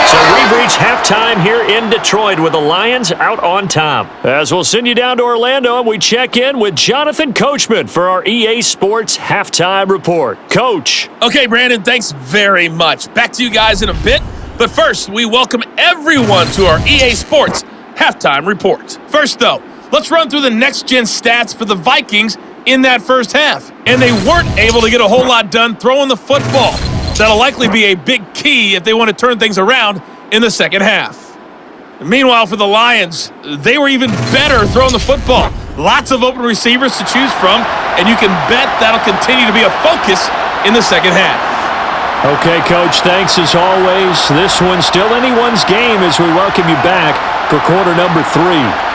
So we've reached halftime here in Detroit with the Lions out on top. As we'll send you down to Orlando, and we check in with Jonathan Coachman for our EA Sports Halftime Report. Coach. Okay, Brandon, thanks very much. Back to you guys in a bit. But first, we welcome everyone to our EA Sports Halftime Report. First, though, let's run through the next-gen stats for the Vikings in that first half. And they weren't able to get a whole lot done throwing the football. That'll likely be a big key if they want to turn things around in the second half. Meanwhile, for the Lions, they were even better throwing the football. Lots of open receivers to choose from, and you can bet that'll continue to be a focus in the second half. Okay, Coach, thanks as always. This one's still anyone's game as we welcome you back for quarter number 3.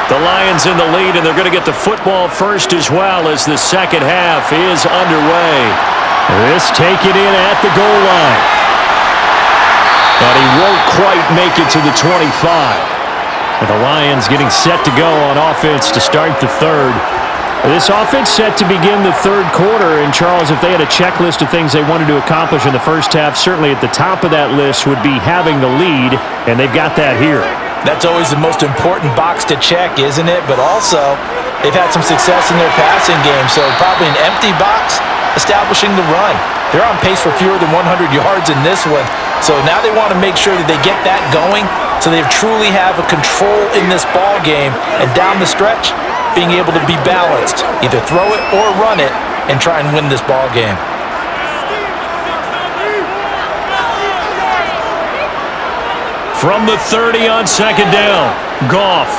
The Lions in the lead, and they're going to get the football first as well as the second half is underway. This taken in at the goal line. And he won't quite make it to the 25. And the Lions getting set to go on offense to start the third. This offense set to begin the third quarter, and Charles, if they had a checklist of things they wanted to accomplish in the first half, certainly at the top of that list would be having the lead, and they've got that here. That's always the most important box to check, isn't it? But also, they've had some success in their passing game, so probably an empty box establishing the run. They're on pace for fewer than 100 yards in this one, so now they want to make sure that they get that going so they truly have a control in this ball game, and down the stretch, being able to be balanced, either throw it or run it, and try and win this ball game. From the 30 on second down, Goff.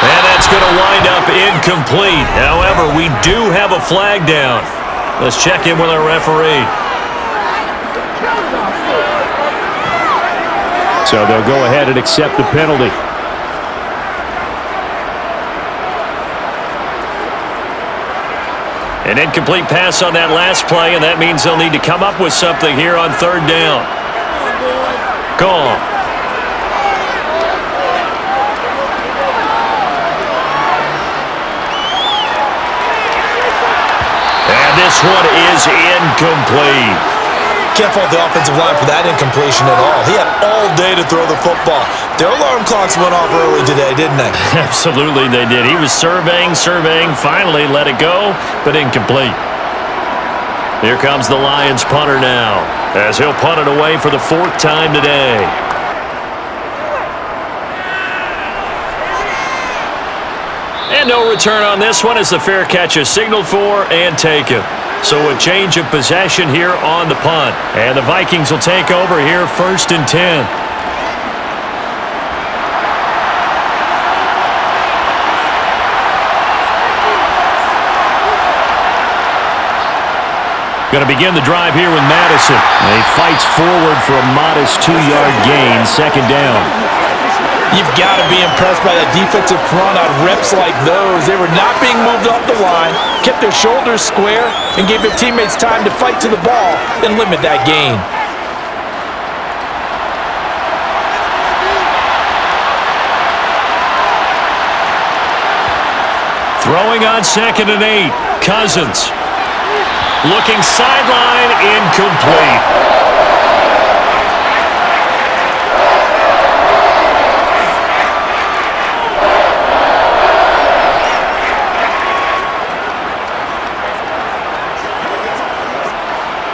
And that's going to wind up incomplete. However, we do have a flag down. Let's check in with our referee. So they'll go ahead and accept the penalty. An incomplete pass on that last play, and that means they'll need to come up with something here on third down. Goff. And this one is incomplete. Can't fault the offensive line for that incompletion at all. He had all day to throw the football. Their alarm clocks went off early today, didn't they? Absolutely they did. He was surveying, finally let it go, but incomplete. Here comes the Lions punter now, as he'll punt it away for the 4th time today. And no return on this one as the fair catch is signaled for and taken. So a change of possession here on the punt. And the Vikings will take over here 1st and 10. Going to begin the drive here with Madison. And he fights forward for a modest 2-yard gain, second down. You've got to be impressed by that defensive front on reps like those. They were not being moved off the line, kept their shoulders square, and gave their teammates time to fight to the ball and limit that gain. Throwing on 2nd and 8. Cousins. Looking sideline, incomplete.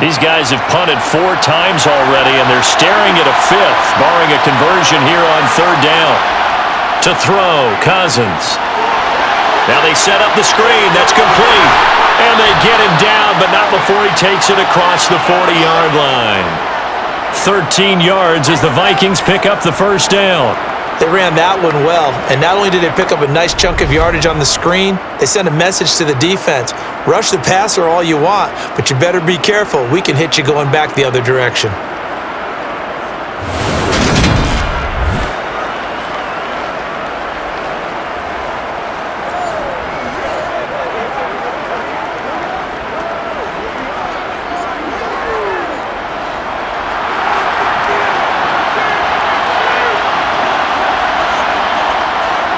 These guys have punted 4 times already, and they're staring at a 5th, barring a conversion here on 3rd down. To throw, Cousins. Now they set up the screen. That's complete. And they get him down, but not before he takes it across the 40-yard line. 13 yards as the Vikings pick up the 1st down. They ran that one well, and not only did they pick up a nice chunk of yardage on the screen, they sent a message to the defense. Rush the passer all you want, but you better be careful. We can hit you going back the other direction.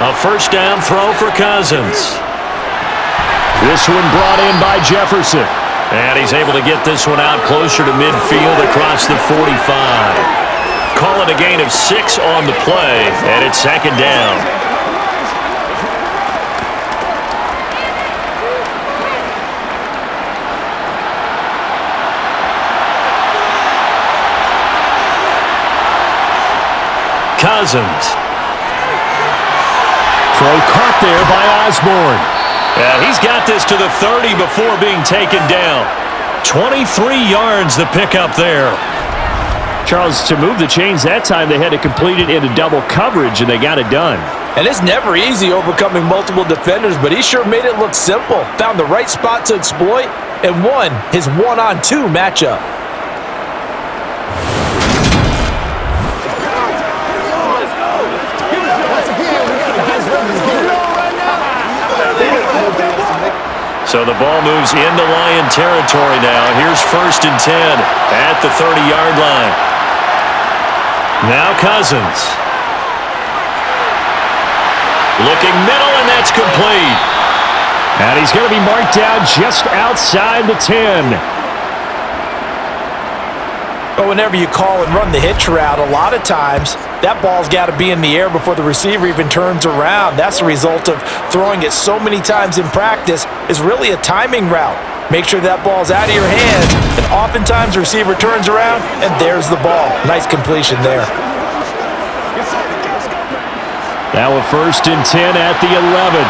A 1st down throw for Cousins. This one brought in by Jefferson. And he's able to get this one out closer to midfield across the 45. Call it a gain of 6 on the play, and it's 2nd down. Cousins. Throw caught there by Osborne. Yeah, he's got this to the 30 before being taken down. 23 yards the pickup there. Charles, to move the chains that time, they had to complete it into double coverage, and they got it done. And it's never easy overcoming multiple defenders, but he sure made it look simple. Found the right spot to exploit and won his 1-on-2 matchup. So the ball moves into Lion territory now. Here's 1st and 10 at the 30-yard line. Now Cousins. Looking middle, and that's complete. And he's going to be marked down just outside the 10. But whenever you call and run the hitch route, a lot of times that ball's got to be in the air before the receiver even turns around. That's the result of throwing it so many times in practice. Is really a timing route. Make sure that ball's out of your hands, and oftentimes the receiver turns around, and there's the ball. Nice completion there. Now a 1st and 10 at the 11.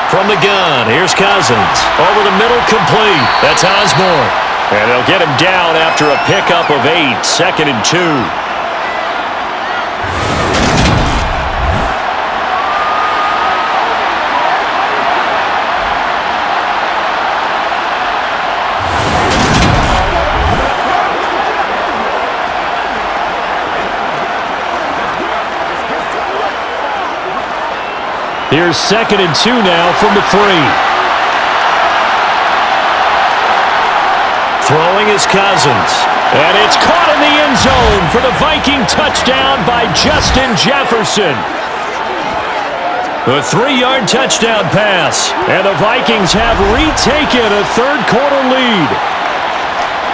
From the gun, here's Cousins. Over the middle, complete. That's Osborne. And they'll get him down after a pickup of 8, 2nd and 2. Here's 2nd and 2 now from the 3. Throwing is Cousins. And it's caught in the end zone for the Viking touchdown by Justin Jefferson. A 3-yard touchdown pass. And the Vikings have retaken a 3rd quarter lead.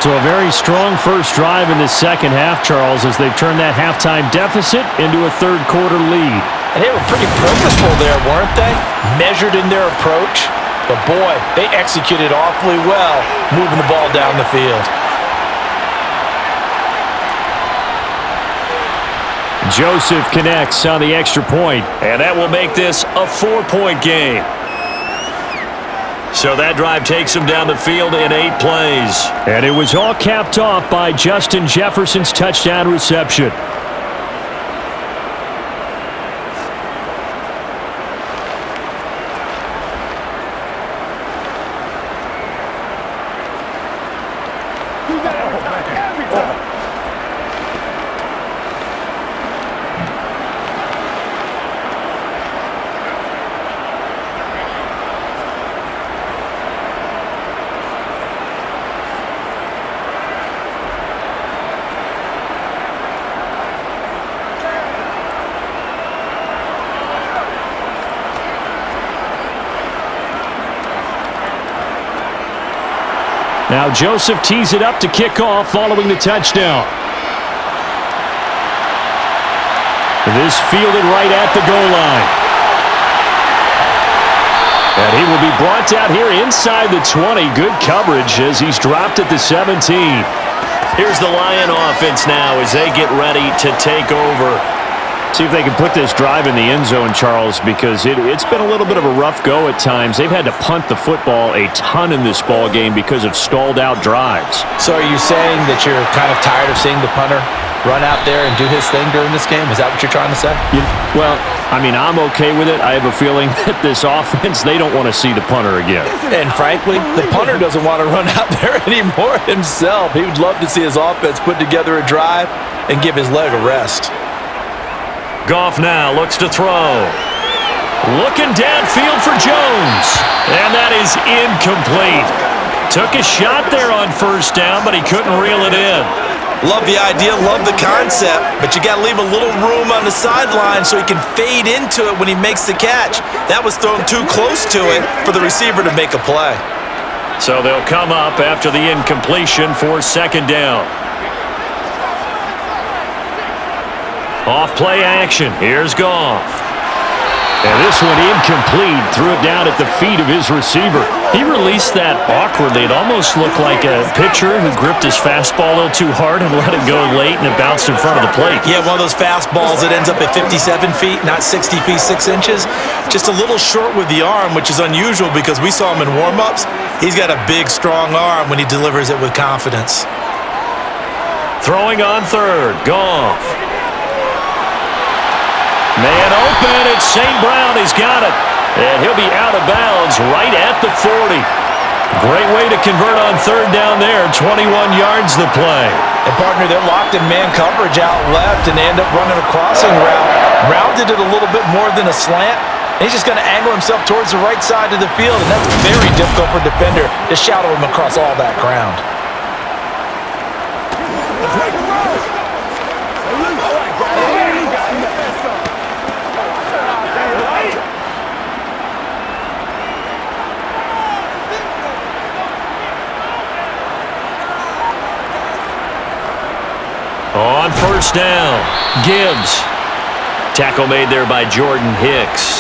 So a very strong first drive in the 2nd half, Charles, as they've turned that halftime deficit into a 3rd quarter lead. And they were pretty purposeful there, weren't they? Measured in their approach. But boy, they executed awfully well, moving the ball down the field. Joseph connects on the extra point, and that will make this a 4-point game. So that drive takes them down the field in 8 plays. And it was all capped off by Justin Jefferson's touchdown reception. Now Joseph tees it up to kick off following the touchdown. This fielded right at the goal line. And he will be brought down here inside the 20. Good coverage as he's dropped at the 17. Here's the Lion offense now as they get ready to take over. See if they can put this drive in the end zone, Charles, because it's been a little bit of a rough go at times. They've had to punt the football a ton in this ball game because of stalled-out drives. So are you saying that you're kind of tired of seeing the punter run out there and do his thing during this game? Is that what you're trying to say? Well, I mean, I'm okay with it. I have a feeling that this offense, they don't want to see the punter again. And frankly, the punter doesn't want to run out there anymore himself. He would love to see his offense put together a drive and give his leg a rest. Goff now looks to throw. Looking downfield for Jones. And that is incomplete. Took a shot there on first down, but he couldn't reel it in. Love the idea, love the concept, but you got to leave a little room on the sideline so he can fade into it when he makes the catch. That was thrown too close to it for the receiver to make a play. So they'll come up after the incompletion for second down. Off play action. Here's Goff. And this one incomplete. Threw it down at the feet of his receiver. He released that awkwardly. It almost looked like a pitcher who gripped his fastball a little too hard and let it go late, and it bounced in front of the plate. Yeah, one of those fastballs that ends up at 57 feet, not 60 feet, 6 inches. Just a little short with the arm, which is unusual because we saw him in warm-ups. He's got a big, strong arm when he delivers it with confidence. Throwing on third. Goff. Man open, it's St. Brown. He's got it. And he'll be out of bounds right at the 40. Great way to convert on third down there. 21 yards the play. And, partner, they're locked in man coverage out left, and they end up running a crossing route. Rounded it a little bit more than a slant. And he's just going to angle himself towards the right side of the field, and that's very difficult for a defender to shadow him across all that ground. On first down, Gibbs. Tackle made there by Jordan Hicks.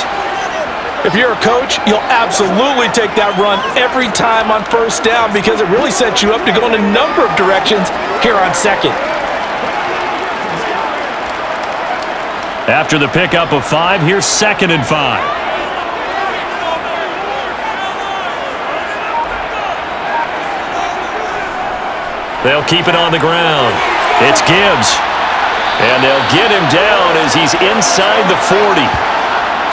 If you're a coach, you'll absolutely take that run every time on first down because it really sets you up to go in a number of directions here on second. After the pickup of 5, here's 2nd and 5. They'll keep it on the ground. It's Gibbs. And they'll get him down as he's inside the 40.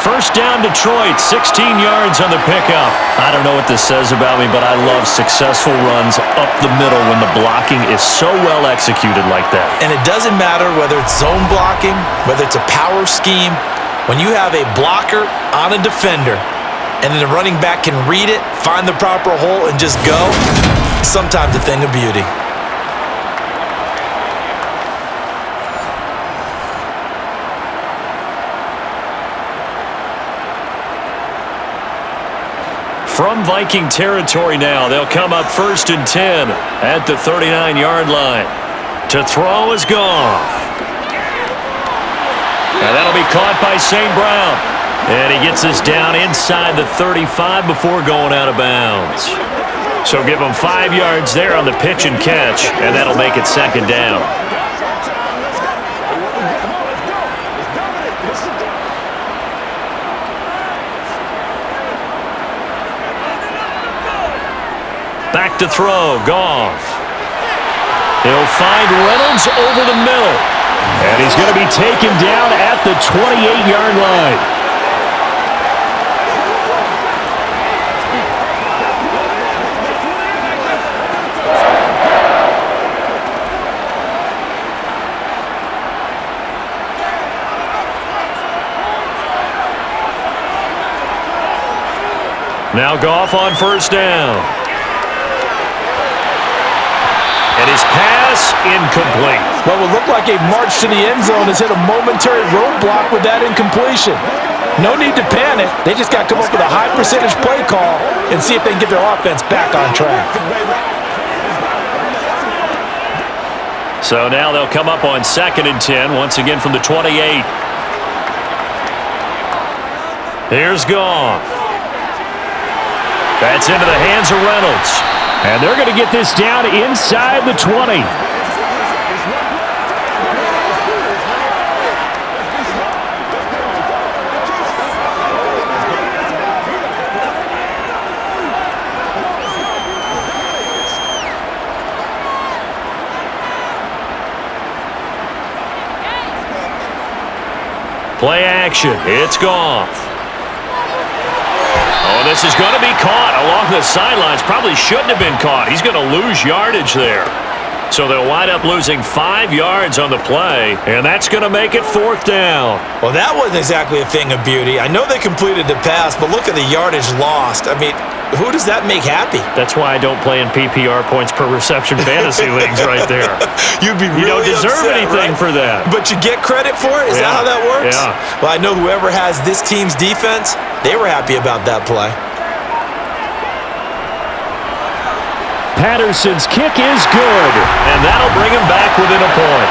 First down Detroit, 16 yards on the pickup. I don't know what this says about me, but I love successful runs up the middle when the blocking is so well executed like that. And it doesn't matter whether it's zone blocking, whether it's a power scheme. When you have a blocker on a defender and then the running back can read it, find the proper hole, and just go, it's sometimes a thing of beauty. From Viking territory now, they'll come up 1st and 10 at the 39-yard line. To throw is Goff. And that'll be caught by St. Brown. And he gets us down inside the 35 before going out of bounds. So give him 5 yards there on the pitch and catch, and that'll make it 2nd down. Back to throw, Goff. He'll find Reynolds over the middle. And he's going to be taken down at the 28-yard line. Now Goff on first down. And his pass incomplete. What would look like a march to the end zone has hit a momentary roadblock with that incompletion. No need to panic. They just got to come up with a high percentage play call and see if they can get their offense back on track. So now they'll come up on 2nd and 10, once again from the 28. Here's Goff. That's into the hands of Reynolds. And they're going to get this down inside the 20. Play action. It's Goff. Oh, this is going to be caught along the sidelines. Probably shouldn't have been caught. He's going to lose yardage there. So they'll wind up losing 5 yards on the play, and that's going to make it 4th down. Well, that wasn't exactly a thing of beauty. I know they completed the pass, but look at the yardage lost. I mean, who does that make happy? That's why I don't play in PPR points per reception fantasy leagues right there. You'd be really You don't deserve upset, anything right? for that. But you get credit for it? Is that how that works? Yeah. Well, I know whoever has this team's defense, they were happy about that play. Patterson's kick is good, and that'll bring him back within a point.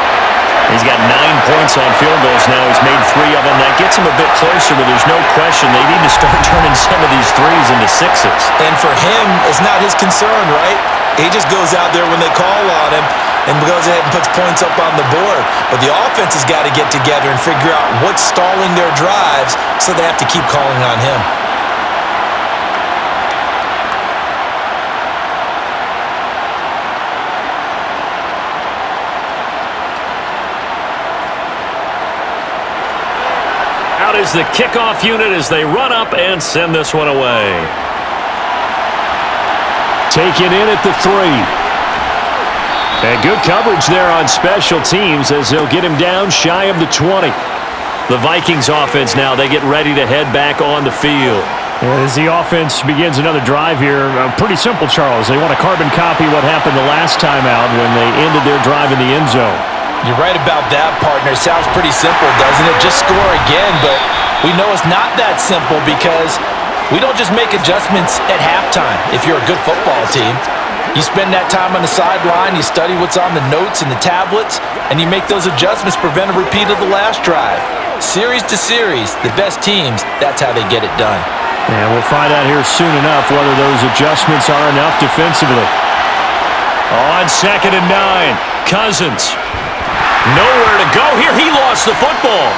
He's got 9 points on field goals now. He's made 3 of them. That gets him a bit closer, but there's no question they need to start turning some of these 3s into 6s. And for him, it's not his concern, right? He just goes out there when they call on him and goes ahead and puts points up on the board. But the offense has got to get together and figure out what's stalling their drives, so they have to keep calling on him. Out is the kickoff unit as they run up and send this one away. Taken in at the 3. And good coverage there on special teams as they'll get him down shy of the 20. The Vikings offense now, they get ready to head back on the field. As the offense begins another drive here, pretty simple, Charles. They want to carbon copy what happened the last time out when they ended their drive in the end zone. You're right about that, partner. Sounds pretty simple, doesn't it? Just score again, but we know it's not that simple because we don't just make adjustments at halftime if you're a good football team. You spend that time on the sideline, you study what's on the notes and the tablets, and you make those adjustments, prevent a repeat of the last drive. Series to series, the best teams, that's how they get it done. And we'll find out here soon enough whether those adjustments are enough defensively. On 2nd and 9, Cousins. Nowhere to go here. He lost the football.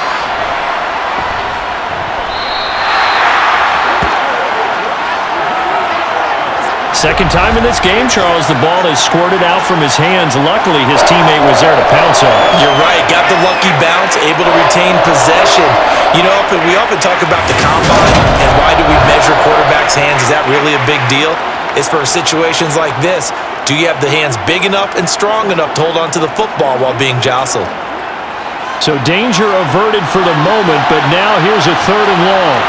Second time in this game, Charles, the ball is squirted out from his hands. Luckily, his teammate was there to pounce on it. You're right. Got the lucky bounce, able to retain possession. You know, we often talk about the combine and why do we measure quarterbacks' hands? Is that really a big deal? It's for situations like this. Do you have the hands big enough and strong enough to hold on to the football while being jostled? So danger averted for the moment, but now here's a 3rd and long.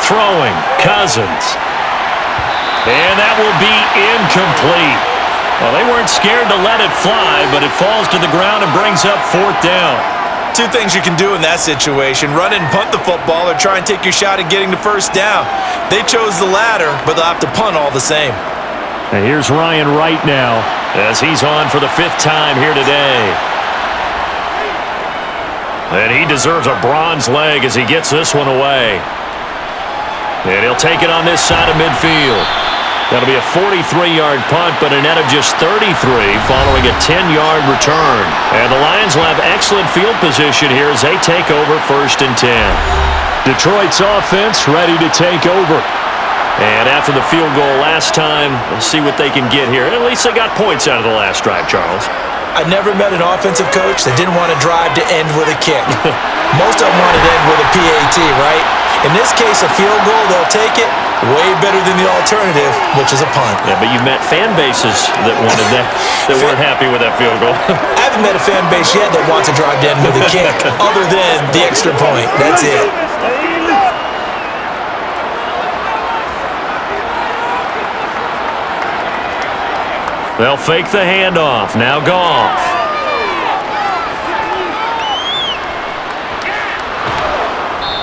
Throwing, Cousins. And that will be incomplete. Well, they weren't scared to let it fly, but it falls to the ground and brings up 4th down. 2 things you can do in that situation: run and punt the football, or try and take your shot at getting the 1st down. They chose the latter, but they'll have to punt all the same. And here's Ryan Wright now as he's on for the 5th time here today. And he deserves a bronze leg as he gets this one away. And he'll take it on this side of midfield. That'll be a 43-yard punt, but a net of just 33 following a 10-yard return. And the Lions will have excellent field position here as they take over 1st and 10. Detroit's offense ready to take over. And after the field goal last time, we'll see what they can get here. At least they got points out of the last drive, Charles. I never met an offensive coach that didn't want to drive to end with a kick. Most of them want to end with a PAT, right? In this case, a field goal, they'll take it. Way better than the alternative, which is a punt. Yeah, but you've met fan bases that wanted that, that weren't happy with that field goal. I haven't met a fan base yet that wants to drive to end with a kick, other than the extra point. That's it. They'll fake the handoff. Now Goff.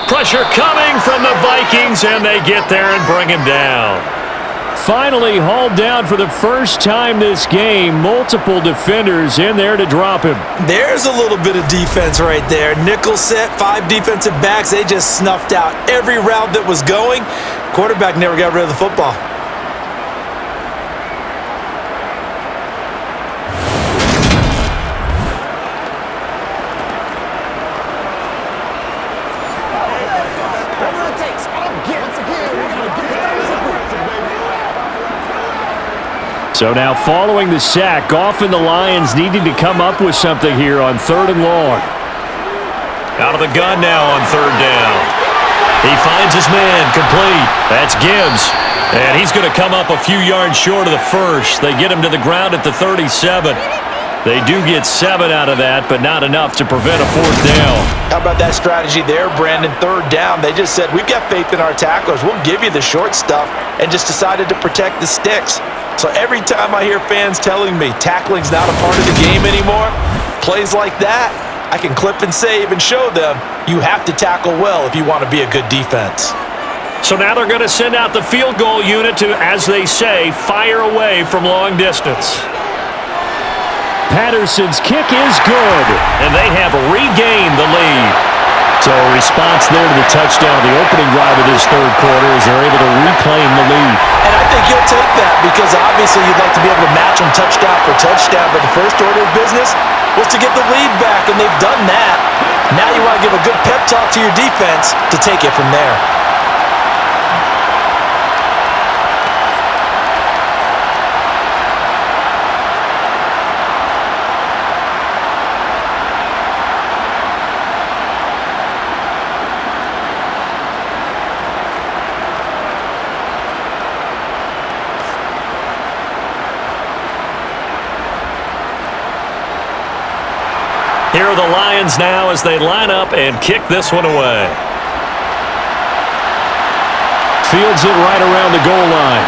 Pressure coming from the Vikings, and they get there and bring him down. Finally hauled down for the first time this game. Multiple defenders in there to drop him. There's a little bit of defense right there. Nickel set, 5 defensive backs. They just snuffed out every route that was going. Quarterback never got rid of the football. So now following the sack, often the Lions needing to come up with something here on 3rd and long. Out of the gun now on 3rd down. He finds his man complete. That's Gibbs. And he's going to come up a few yards short of the first. They get him to the ground at the 37. They do get 7 out of that, but not enough to prevent a 4th down. How about that strategy there, Brandon? 3rd down. They just said, we've got faith in our tacklers. We'll give you the short stuff, and just decided to protect the sticks. So every time I hear fans telling me tackling's not a part of the game anymore, plays like that, I can clip and save and show them you have to tackle well if you want to be a good defense. So now they're going to send out the field goal unit to, as they say, fire away from long distance. Patterson's kick is good. And they have regained the lead. So a response there to the touchdown, the opening drive of this 3rd quarter, as they're able to reclaim the lead. And I think you'll take that because obviously you'd like to be able to match them touchdown for touchdown, but the first order of business was to get the lead back, and they've done that. Now you want to give a good pep talk to your defense to take it from there. Here are the Lions now as they line up and kick this one away. Fields it right around the goal line.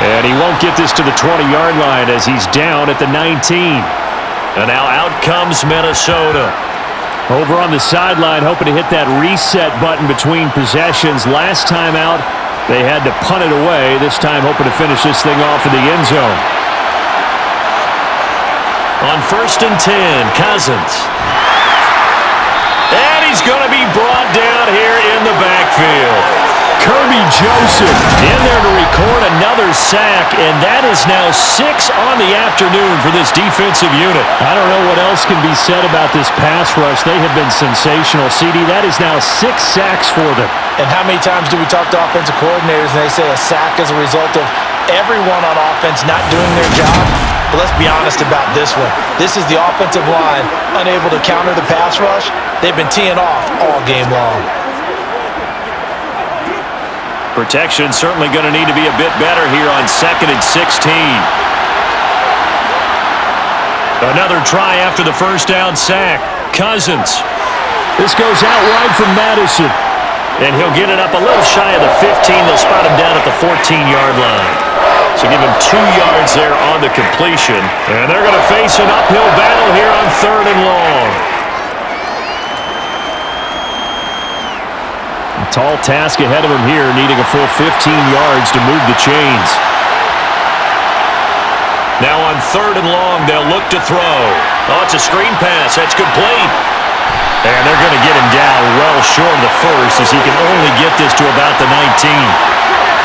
And he won't get this to the 20-yard line as he's down at the 19. And now out comes Minnesota. Over on the sideline, hoping to hit that reset button between possessions. Last time out, they had to punt it away. This time hoping to finish this thing off in the end zone. On 1st and 10, Cousins. And he's going to be brought down here in the backfield. Kirby Joseph in there to record another sack, and that is now 6 on the afternoon for this defensive unit. I don't know what else can be said about this pass rush. They have been sensational. CD, that is now 6 sacks for them. And how many times do we talk to offensive coordinators and they say a sack is a result of everyone on offense not doing their job? But let's be honest about this one. This is the offensive line unable to counter the pass rush. They've been teeing off all game long. Protection certainly going to need to be a bit better here on 2nd and 16. Another try after the first down sack. Cousins. This goes out wide from Madison. And he'll get it up a little shy of the 15. They'll spot him down at the 14-yard line. So give him 2 yards there on the completion. And they're going to face an uphill battle here on 3rd and long. A tall task ahead of him here, needing a full 15 yards to move the chains. Now on 3rd and long, they'll look to throw. Oh, it's a screen pass. That's complete. And they're going to get him down well short of the first as he can only get this to about the 19.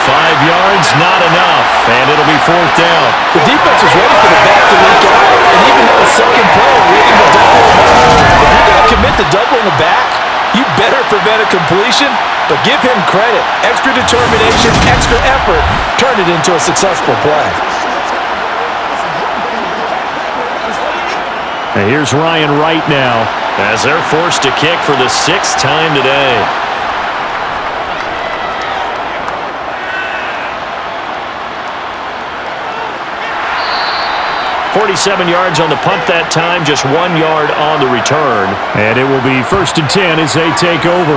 5 yards, not enough, and it'll be 4th down. The defense is ready for the back to leak out, and even have a second play waiting to double him up. If you're going to commit to doubling the back, you better prevent a completion, but give him credit. Extra determination, extra effort, turn it into a successful play. And here's Ryan Wright now, as they're forced to kick for the 6th time today. 47 yards on the punt that time, just 1 yard on the return. And it will be 1st and 10 as they take over.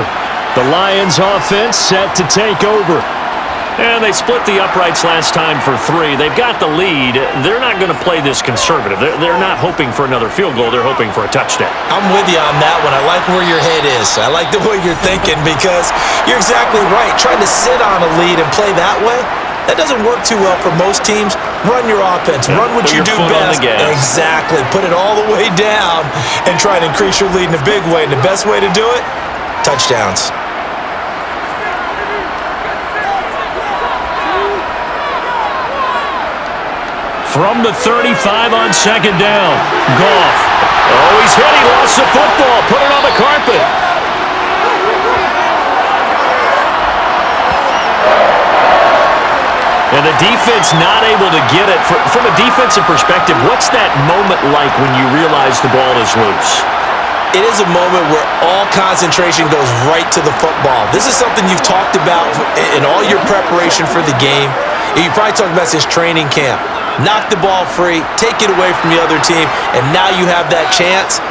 The Lions offense set to take over. And they split the uprights last time for 3. They've got the lead. They're not going to play this conservative. They're not hoping for another field goal. They're hoping for a touchdown. I'm with you on that one. I like where your head is. I like the way you're thinking because you're exactly right. Trying to sit on a lead and play that way, that doesn't work too well for most teams. Run your offense. Run what you do best. Exactly. Put it all the way down and try to increase your lead in a big way. And the best way to do it, touchdowns. From the 35 on second down. Goff. Oh, he's hit. He lost the football. Put it on the carpet. And the defense not able to get it. From a defensive perspective, what's that moment like when you realize the ball is loose? It is a moment where all concentration goes right to the football. This is something you've talked about in all your preparation for the game. You probably talked about this training camp. Knock the ball free, take it away from the other team, and now you have that chance.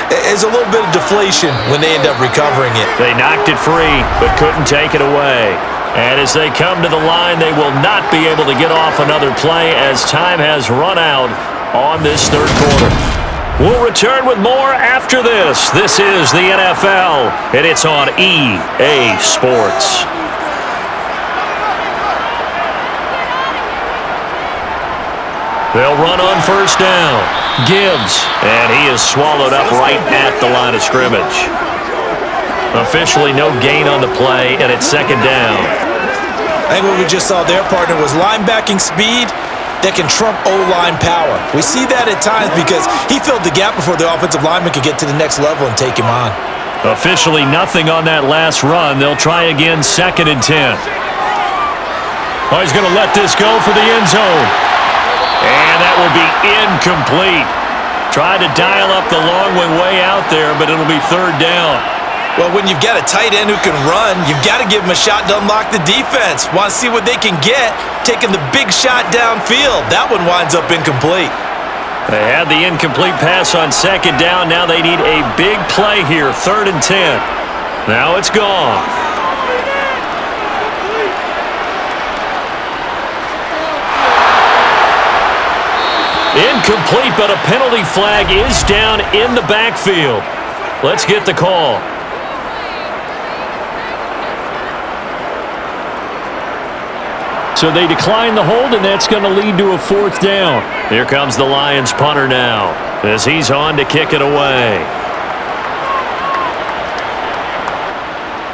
There's a little bit of deflation when they end up recovering it. They knocked it free, but couldn't take it away. And as they come to the line, they will not be able to get off another play as time has run out on this third quarter. We'll return with more after this. This is the NFL, and it's on EA Sports. They'll run on first down. Gibbs, and he is swallowed up right at the line of scrimmage. Officially no gain on the play, and it's second down. I think what we just saw there, partner, was linebacking speed that can trump O-line power. We see that at times because he filled the gap before the offensive lineman could get to the next level and take him on. Officially nothing on that last run. They'll try again, second and 10. Oh, he's going to let this go for the end zone. And that will be incomplete. Tried to dial up the long way out there, but it'll be third down. Well, when you've got a tight end who can run, you've got to give him a shot to unlock the defense. Want to see what they can get, taking the big shot downfield. That one winds up incomplete. They had the incomplete pass on second down. Now they need a big play here, third and 10. Now it's gone. Incomplete, but a penalty flag is down in the backfield. Let's get the call. So they decline the hold, and that's going to lead to a fourth down. Here comes the Lions punter now as he's on to kick it away.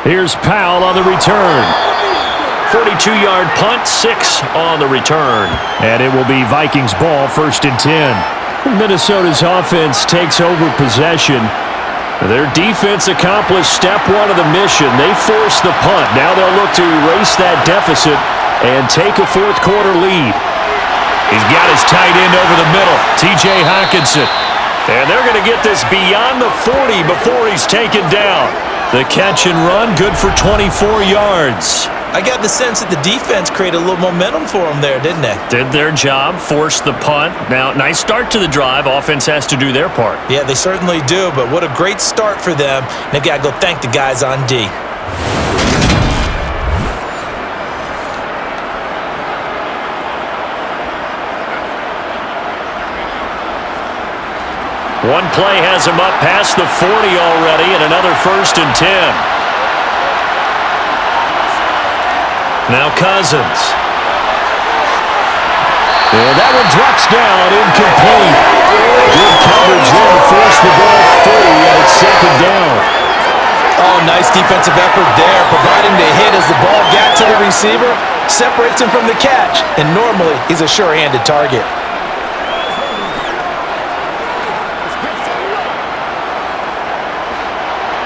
Here's Powell on the return. 42-yard punt, 6 on the return. And it will be Vikings ball, first and 10. Minnesota's offense takes over possession. Their defense accomplished step 1 of the mission. They forced the punt. Now they'll look to erase that deficit and take a fourth quarter lead. He's got his tight end over the middle, T.J. Hockenson. And they're going to get this beyond the 40 before he's taken down. The catch and run, good for 24 yards. I got the sense that the defense created a little momentum for them there, didn't they? Did their job, forced the punt. Now, nice start to the drive. Offense has to do their part. Yeah, they certainly do, but what a great start for them. They got to go thank the guys on D. One play has him up past the 40 already, and another first and 10. Now Cousins. And that one drops down, incomplete. Good coverage there to force the ball free, and it's second down. Oh, nice defensive effort there, providing the hit as the ball got to the receiver, separates him from the catch, and normally he's a sure-handed target.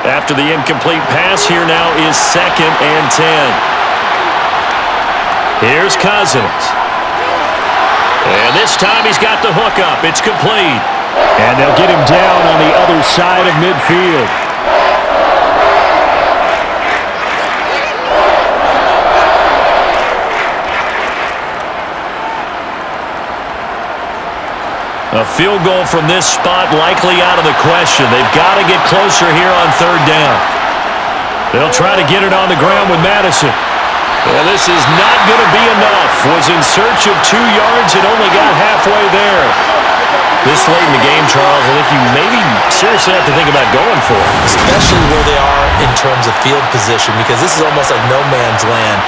After the incomplete pass, here now is second and 10. Here's Cousins. And this time he's got the hook up. It's complete. And they'll get him down on the other side of midfield. A field goal from this spot likely out of the question. They've got to get closer here on third down. They'll try to get it on the ground with Madison. And this is not going to be enough. Was in search of 2 yards and only got halfway there. This late in the game, Charles, I think you maybe seriously have to think about going for it. Especially where they are in terms of field position, because this is almost like no man's land.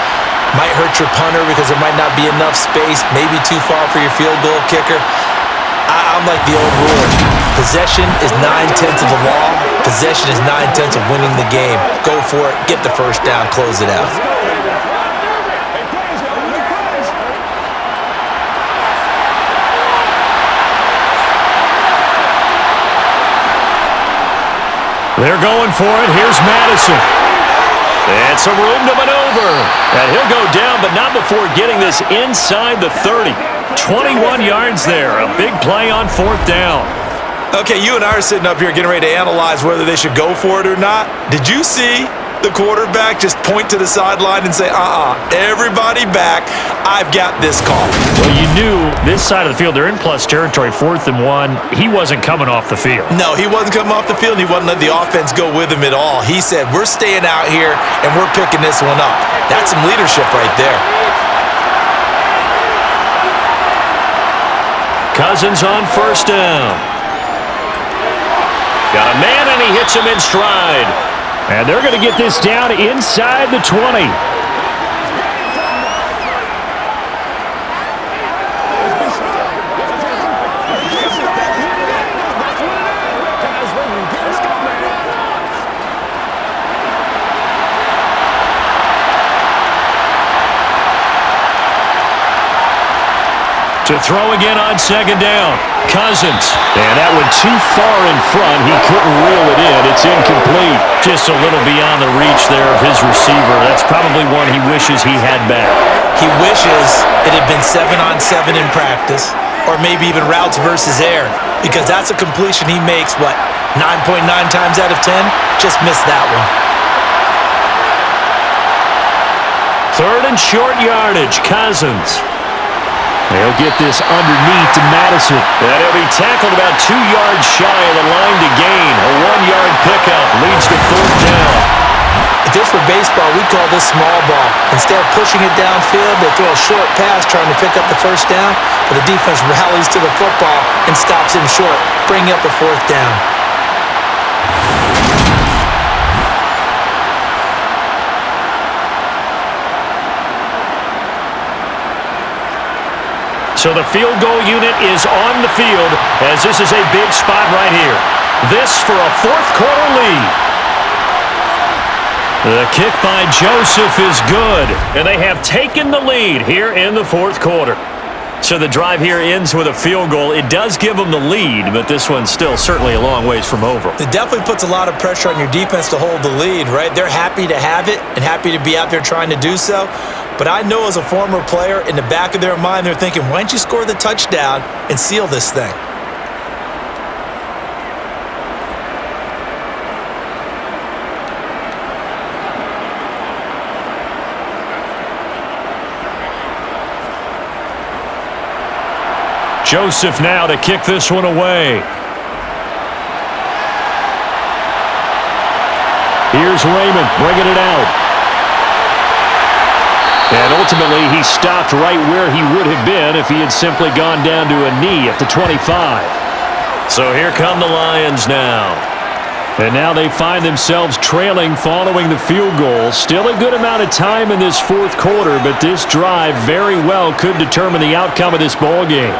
Might hurt your punter because there might not be enough space, maybe too far for your field goal kicker. I'm like the old rule. Possession is 9/10 of the law. Possession is 9/10 of winning the game. Go for it, get the first down, close it out. They're going for it. Here's Madison. And some room to maneuver. And he'll go down, but not before getting this inside the 30. 21 yards there. A big play on 4th down. Okay, you and I are sitting up here getting ready to analyze whether they should go for it or not. Did you see the quarterback just point to the sideline and say, everybody back, I've got this call? Well, you knew this side of the field, they're in plus territory, 4th and 1. He wasn't coming off the field. No, he wasn't coming off the field. He wasn't letting the offense go with him at all. He said, we're staying out here, and we're picking this one up. That's some leadership right there. Cousins on 1st down. Got a man, and he hits him in stride. And they're going to get this down inside the 20. To throw again on 2nd down. Cousins. And that one too far in front. He couldn't reel it in. It's incomplete. Just a little beyond the reach there of his receiver. That's probably one he wishes he had back. He wishes it had been 7-on-7 in practice, or maybe even routes versus air, because that's a completion he makes, 9.9 times out of 10? Just missed that one. 3rd and short yardage. Cousins. They'll get this underneath to Madison. And he'll be tackled about 2 yards shy of the line to gain. A 1-yard pickup leads to 4th down. If this were baseball, we'd call this small ball. Instead of pushing it downfield, they throw a short pass trying to pick up the 1st down, but the defense rallies to the football and stops him short, bringing up the 4th down. So the field goal unit is on the field as this is a big spot right here. This for a 4th quarter lead. The kick by Joseph is good, and they have taken the lead here in the 4th quarter. So the drive here ends with a field goal. It does give them the lead, but this one's still certainly a long ways from over. It definitely puts a lot of pressure on your defense to hold the lead, right? They're happy to have it and happy to be out there trying to do so. But I know as a former player, in the back of their mind, they're thinking, why don't you score the touchdown and seal this thing? Joseph now to kick this one away. Here's Raymond bringing it out. And ultimately, he stopped right where he would have been if he had simply gone down to a knee at the 25. So here come the Lions now. And now they find themselves trailing following the field goal. Still a good amount of time in this 4th quarter, but this drive very well could determine the outcome of this ball game.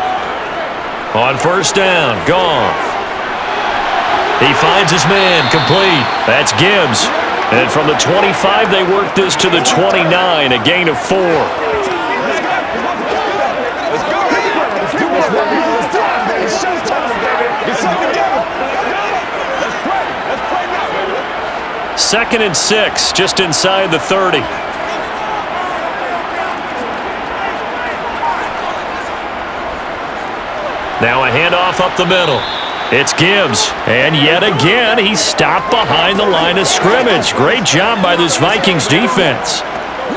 On 1st down, Goff. He finds his man, complete. That's Gibbs. And from the 25, they work this to the 29, a gain of 4. Second and 6, just inside the 30. Now a handoff up the middle. It's Gibbs, and yet again, he stopped behind the line of scrimmage. Great job by this Vikings defense.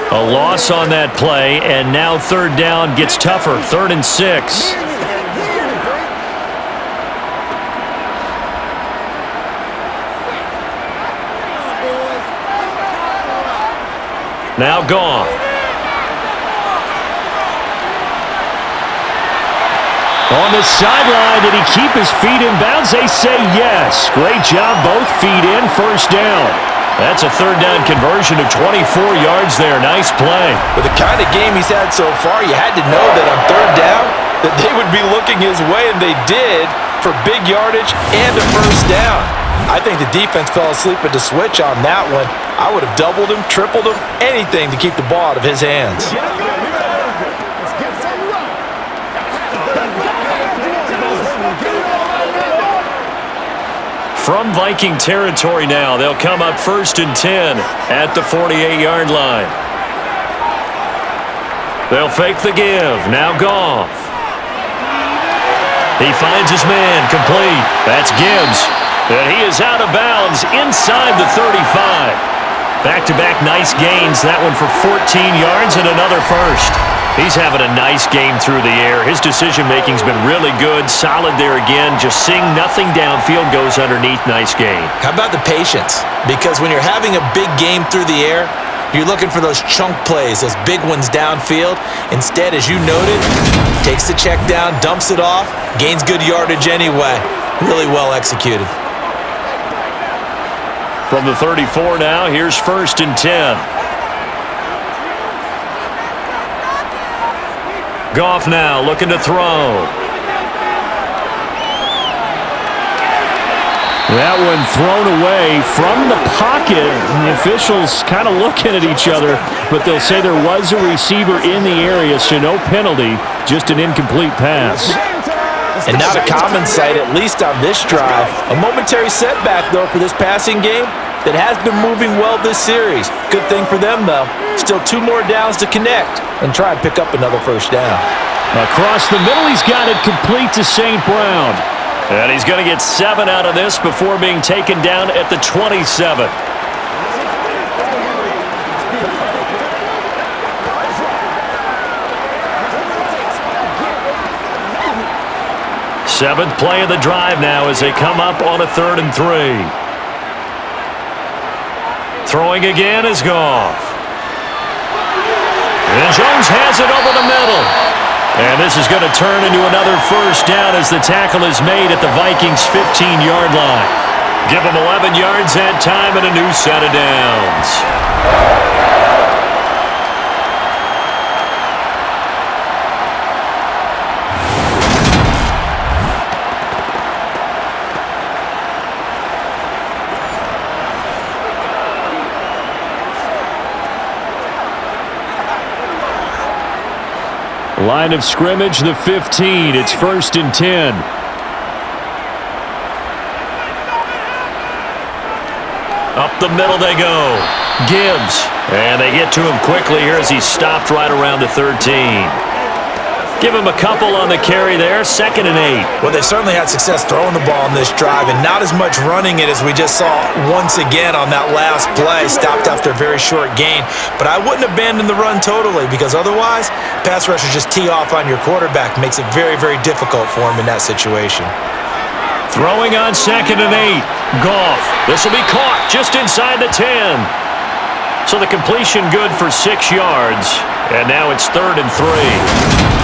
A loss on that play, and now 3rd down gets tougher. 3rd and 6. Now Goff. On the sideline, did he keep his feet in bounds? They say yes. Great job, both feet in, first down. That's a third down conversion of 24 yards there. Nice play. With the kind of game he's had so far, you had to know that on third down that they would be looking his way, and they did, for big yardage and a first down. I think the defense fell asleep at the switch on that one. I would have doubled him, tripled him, anything to keep the ball out of his hands. From Viking territory now, they'll come up 1st and 10 at the 48-yard line. They'll fake the give. Now Goff. He finds his man, complete. That's Gibbs. And he is out of bounds inside the 35. Back-to-back nice gains. That one for 14 yards and another first. He's having a nice game through the air. His decision-making's been really good. Solid there again. Just seeing nothing downfield, goes underneath. Nice game. How about the patience? Because when you're having a big game through the air, you're looking for those chunk plays, those big ones downfield. Instead, as you noted, takes the check down, dumps it off, gains good yardage anyway. Really well executed. From the 34 now, here's 1st and 10. Goff now looking to throw. That one thrown away from the pocket. The officials kind of looking at each other, but they'll say there was a receiver in the area, so no penalty, just an incomplete pass. And not a common sight, at least on this drive. A momentary setback, though, for this passing game that has been moving well this series. Good thing for them, though. Still 2 more downs to connect and try and pick up another first down. Across the middle, he's got it complete to St. Brown. And he's going to get 7 out of this before being taken down at the 27. Seventh play of the drive now as they come up on a 3rd and 3. Throwing again is Goff. And Jones has it over the middle. And this is going to turn into another first down as the tackle is made at the Vikings' 15-yard line. Give them 11 yards that time and a new set of downs. Line of scrimmage, the 15. It's 1st and 10. Up the middle they go. Gibbs. And they get to him quickly here as he's stopped right around the 13. Give him a couple on the carry there. 2nd and 8. Well, they certainly had success throwing the ball in this drive, and not as much running it as we just saw once again on that last play. Stopped after a very short gain. But I wouldn't abandon the run totally, because otherwise, pass rushers just tee off on your quarterback. Makes it very, very difficult for him in that situation. Throwing on 2nd and 8. Goff. This will be caught just inside the 10. So the completion good for 6 yards. And now it's 3rd and 3.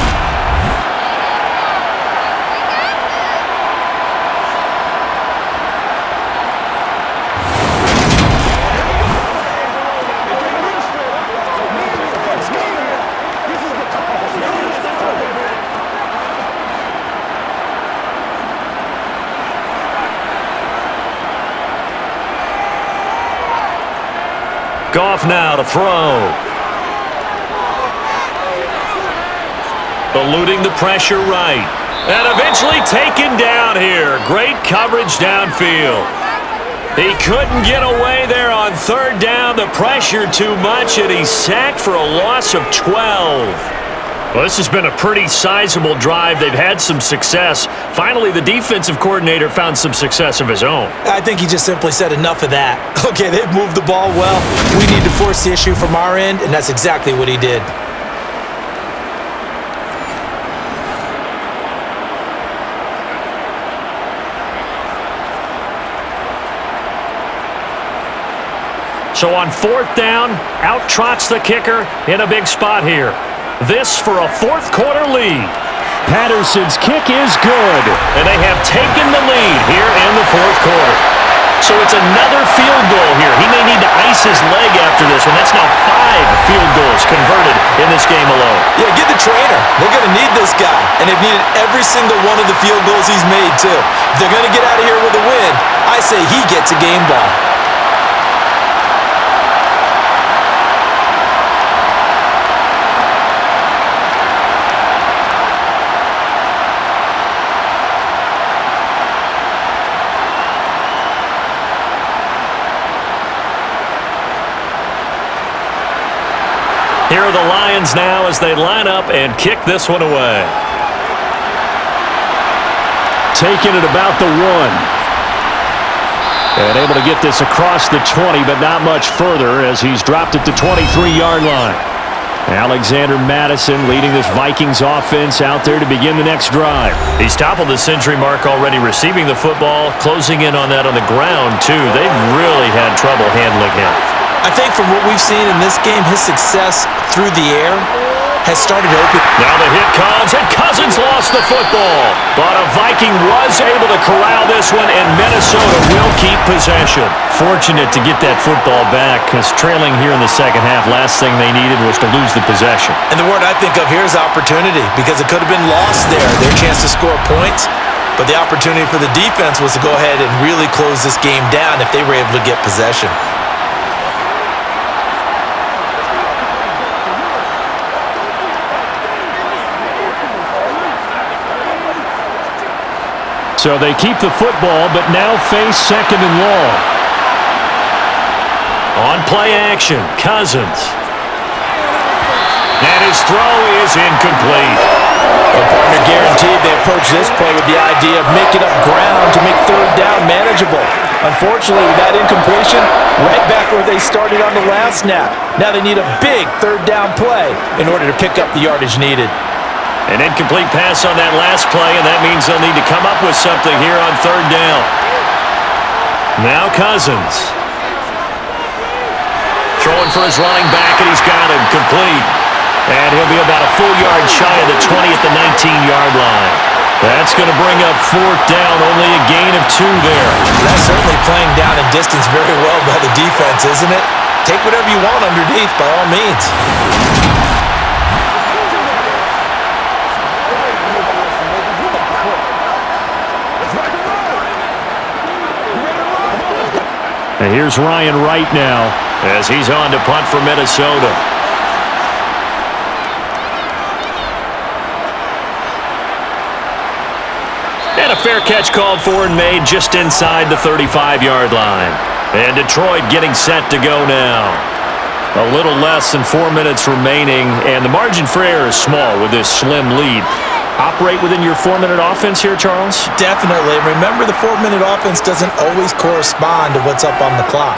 Goff now to throw. Eluding the pressure right. And eventually taken down here. Great coverage downfield. He couldn't get away there on 3rd down. The pressure too much, and he's sacked for a loss of 12. Well, this has been a pretty sizable drive. They've had some success. Finally, the defensive coordinator found some success of his own. I think he just simply said enough of that. Okay, they've moved the ball well. We need to force the issue from our end, and that's exactly what he did. So on 4th down, out trots the kicker in a big spot here. This for a 4th quarter lead. Patterson's kick is good, and they have taken the lead here in the fourth quarter. So it's another field goal here. He may need to ice his leg after this one. That's now 5 field goals converted in this game alone. Yeah, get the trainer. They're going to need this guy, and they've needed every single one of the field goals he's made, too. If they're going to get out of here with a win, I say he gets a game ball. Here are the Lions now as they line up and kick this one away. Taking it about the 1. And able to get this across the 20, but not much further as he's dropped it to 23-yard line. Alexander Madison leading this Vikings offense out there to begin the next drive. He's toppled the century mark already receiving the football, closing in on that on the ground, too. They've really had trouble handling him. I think from what we've seen in this game, his success through the air has started to open. Now the hit comes, and Cousins lost the football. But a Viking was able to corral this one, and Minnesota will keep possession. Fortunate to get that football back, because trailing here in the second half, last thing they needed was to lose the possession. And the word I think of here is opportunity, because it could have been lost there, their chance to score points. But the opportunity for the defense was to go ahead and really close this game down if they were able to get possession. So they keep the football, but now face second and long. On play action, Cousins. And his throw is incomplete. The partner guaranteed they approach this play with the idea of making up ground to make third down manageable. Unfortunately, with that incompletion, right back where they started on the last snap. Now they need a big third down play in order to pick up the yardage needed. An incomplete pass on that last play, and that means they'll need to come up with something here on third down. Now Cousins. Throwing for his running back, and he's got him complete. And he'll be about a full yard shy of the 20 at the 19-yard line. That's going to bring up fourth down, only a gain of 2 there. That's certainly playing down in distance very well by the defense, isn't it? Take whatever you want underneath, by all means. And here's Ryan Wright now as he's on to punt for Minnesota. And a fair catch called for and made just inside the 35-yard line. And Detroit getting set to go now. A little less than 4 minutes remaining, and the margin for error is small with this slim lead. Operate within your 4-minute offense here, Charles? Definitely. Remember, the 4-minute offense doesn't always correspond to what's up on the clock.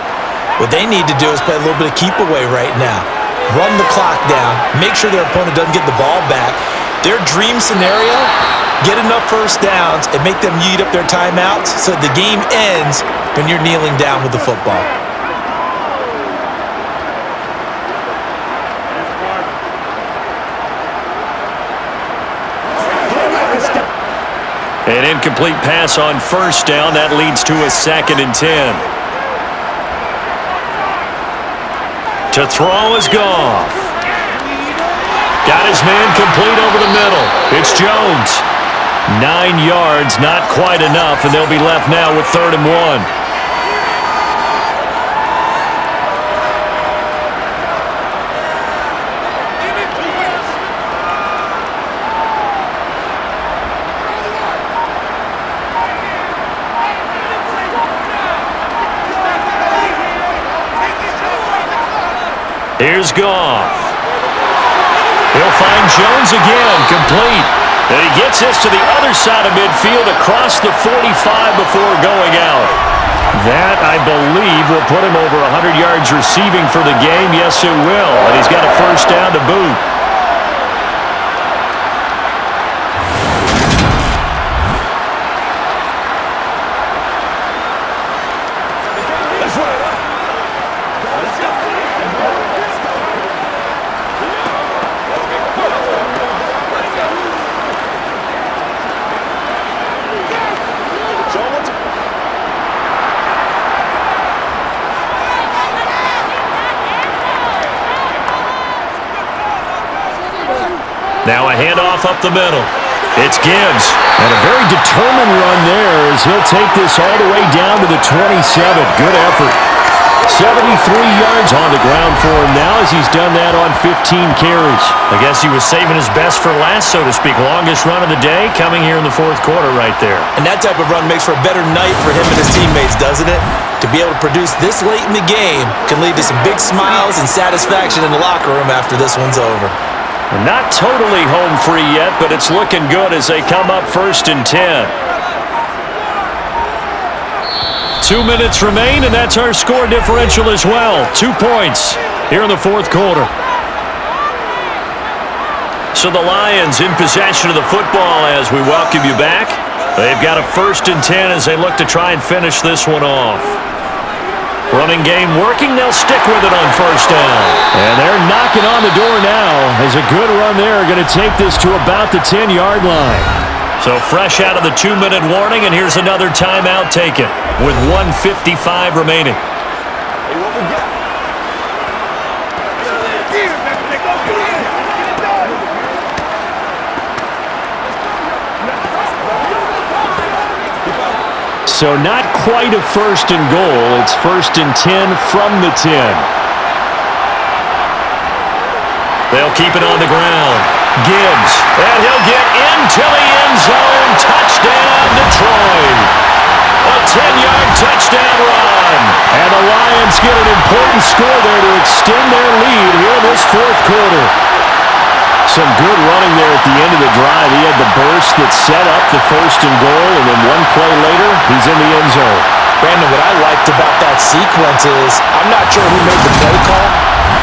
What they need to do is play a little bit of keep away right now. Run the clock down. Make sure their opponent doesn't get the ball back. Their dream scenario, get enough first downs and make them eat up their timeouts so the game ends when you're kneeling down with the football. An incomplete pass on first down. That leads to a 2nd and 10. To throw is Goff. Got his man complete over the middle. It's Jones. 9 yards, not quite enough, and they'll be left now with 3rd and 1. Here's Goff. He'll find Jones again, complete. And he gets this to the other side of midfield across the 45 before going out. That, I believe, will put him over 100 yards receiving for the game. Yes, it will. And he's got a first down to boot. Now a handoff up the middle. It's Gibbs. And a very determined run there as he'll take this all the way down to the 27. Good effort. 73 yards on the ground for him now as he's done that on 15 carries. I guess he was saving his best for last, so to speak. Longest run of the day coming here in the fourth quarter right there. And that type of run makes for a better night for him and his teammates, doesn't it? To be able to produce this late in the game can lead to some big smiles and satisfaction in the locker room after this one's over. Not totally home free yet, but it's looking good as they come up 1st and 10. 2 minutes remain, and that's our score differential as well. 2 points here in the fourth quarter. So the Lions in possession of the football as we welcome you back. They've got a 1st and 10 as they look to try and finish this one off. Running game working. They'll stick with it on 1st down. And they're knocking on the door now as a good run there going to take this to about the 10-yard line. So fresh out of the 2-minute warning, and here's another timeout taken with 1:55 remaining. So not quite a 1st and goal. It's 1st and 10 from the 10. They'll keep it on the ground. Gibbs, and he'll get into the end zone. Touchdown, Detroit. A 10-yard touchdown run. And the Lions get an important score there to extend their lead here in this fourth quarter. Some good running there at the end of the drive. He had the burst that set up the 1st and goal, and then one play later, he's in the end zone. Brandon, what I liked about that sequence is I'm not sure who made the play call,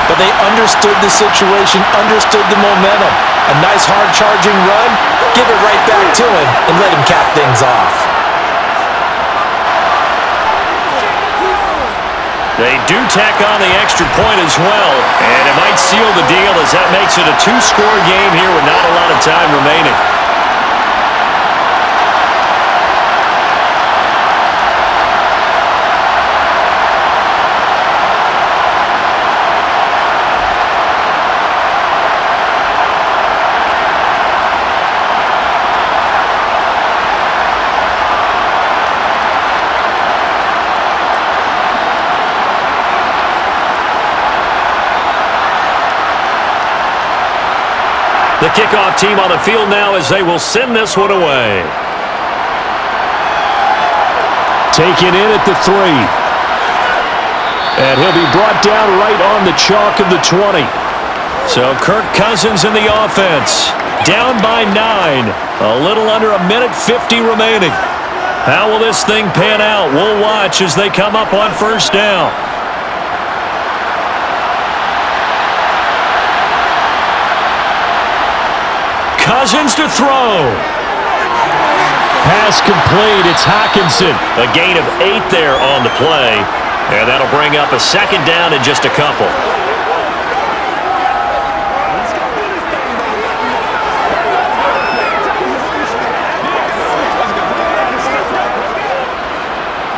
but they understood the situation, understood the momentum. A nice hard-charging run, give it right back to him, and let him cap things off. They do tack on the extra point as well, and it might seal the deal as that makes it a 2-score game here with not a lot of time remaining. The kickoff team on the field now as they will send this one away. Taken in at the 3. And he'll be brought down right on the chalk of the 20. So Kirk Cousins in the offense. Down by 9. A little under a minute 50 remaining. How will this thing pan out? We'll watch as they come up on 1st down. Cousins to throw. Pass complete. It's Hockenson. A gain of 8 there on the play. And that'll bring up a 2nd down in just a couple.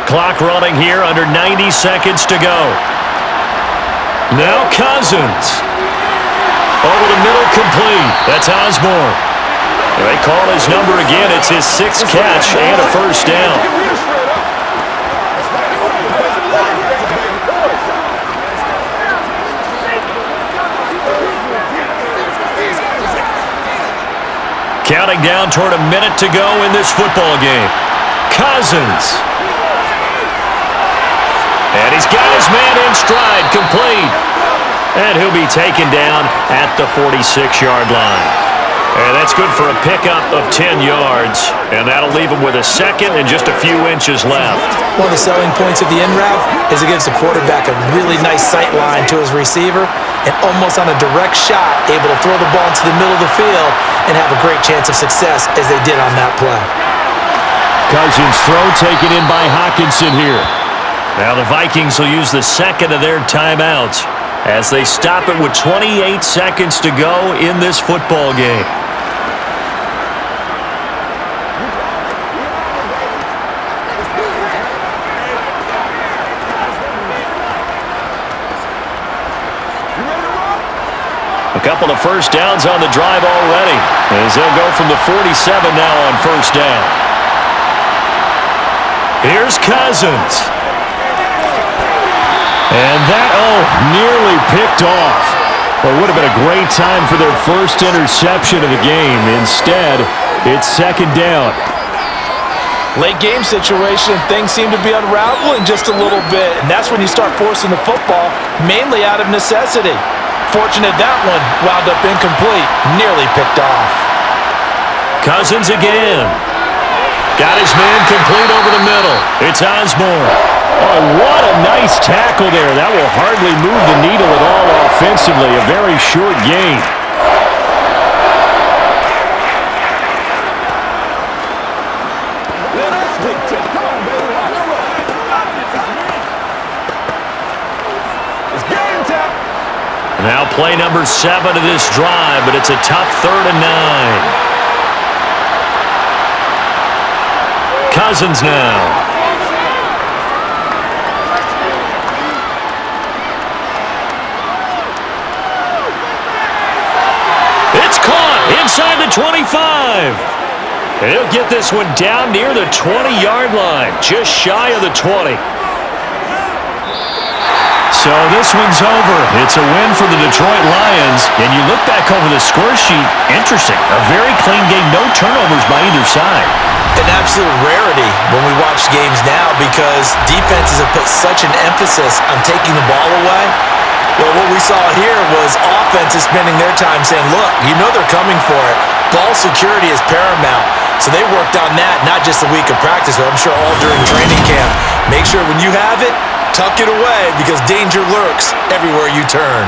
Clock running here, under 90 seconds to go. Now Cousins. Over the middle, complete. That's Osborne. They call his number again. It's his 6th catch and a 1st down. Counting down toward a minute to go in this football game. Cousins. And he's got his man in stride, complete. And he'll be taken down at the 46-yard line. And that's good for a pickup of 10 yards. And that'll leave him with a 2nd and just a few inches left. One of the selling points of the in route is it gives the quarterback a really nice sight line to his receiver and almost on a direct shot able to throw the ball into the middle of the field and have a great chance of success as they did on that play. Cousins throw taken in by Hockenson here. Now the Vikings will use the 2nd of their timeouts as they stop it with 28 seconds to go in this football game. A couple of first downs on the drive already, as they'll go from the 47 now on first down. Here's Cousins. And that, nearly picked off. Well, it would have been a great time for their first interception of the game. Instead, it's second down. Late game situation, things seem to be unraveling just a little bit, and that's when you start forcing the football, mainly out of necessity. Fortunate that one wound up incomplete, nearly picked off. Cousins again. Got his man complete over the middle. It's Osborne. Oh, what a nice tackle there. That will hardly move the needle at all offensively. A very short gain. Now play number 7 of this drive, but it's a tough 3rd and 9. Cousins now. It's caught inside the 25. He'll get this one down near the 20-yard line, just shy of the 20. So this one's over. It's a win for the Detroit Lions. And you look back over the score sheet, interesting. A very clean game, no turnovers by either side. An absolute rarity when we watch games now because defenses have put such an emphasis on taking the ball away. Well, what we saw here was offenses spending their time saying, look, you know they're coming for it. Ball security is paramount. So they worked on that, not just a week of practice, but I'm sure all during training camp. Make sure when you have it, tuck it away because danger lurks everywhere you turn.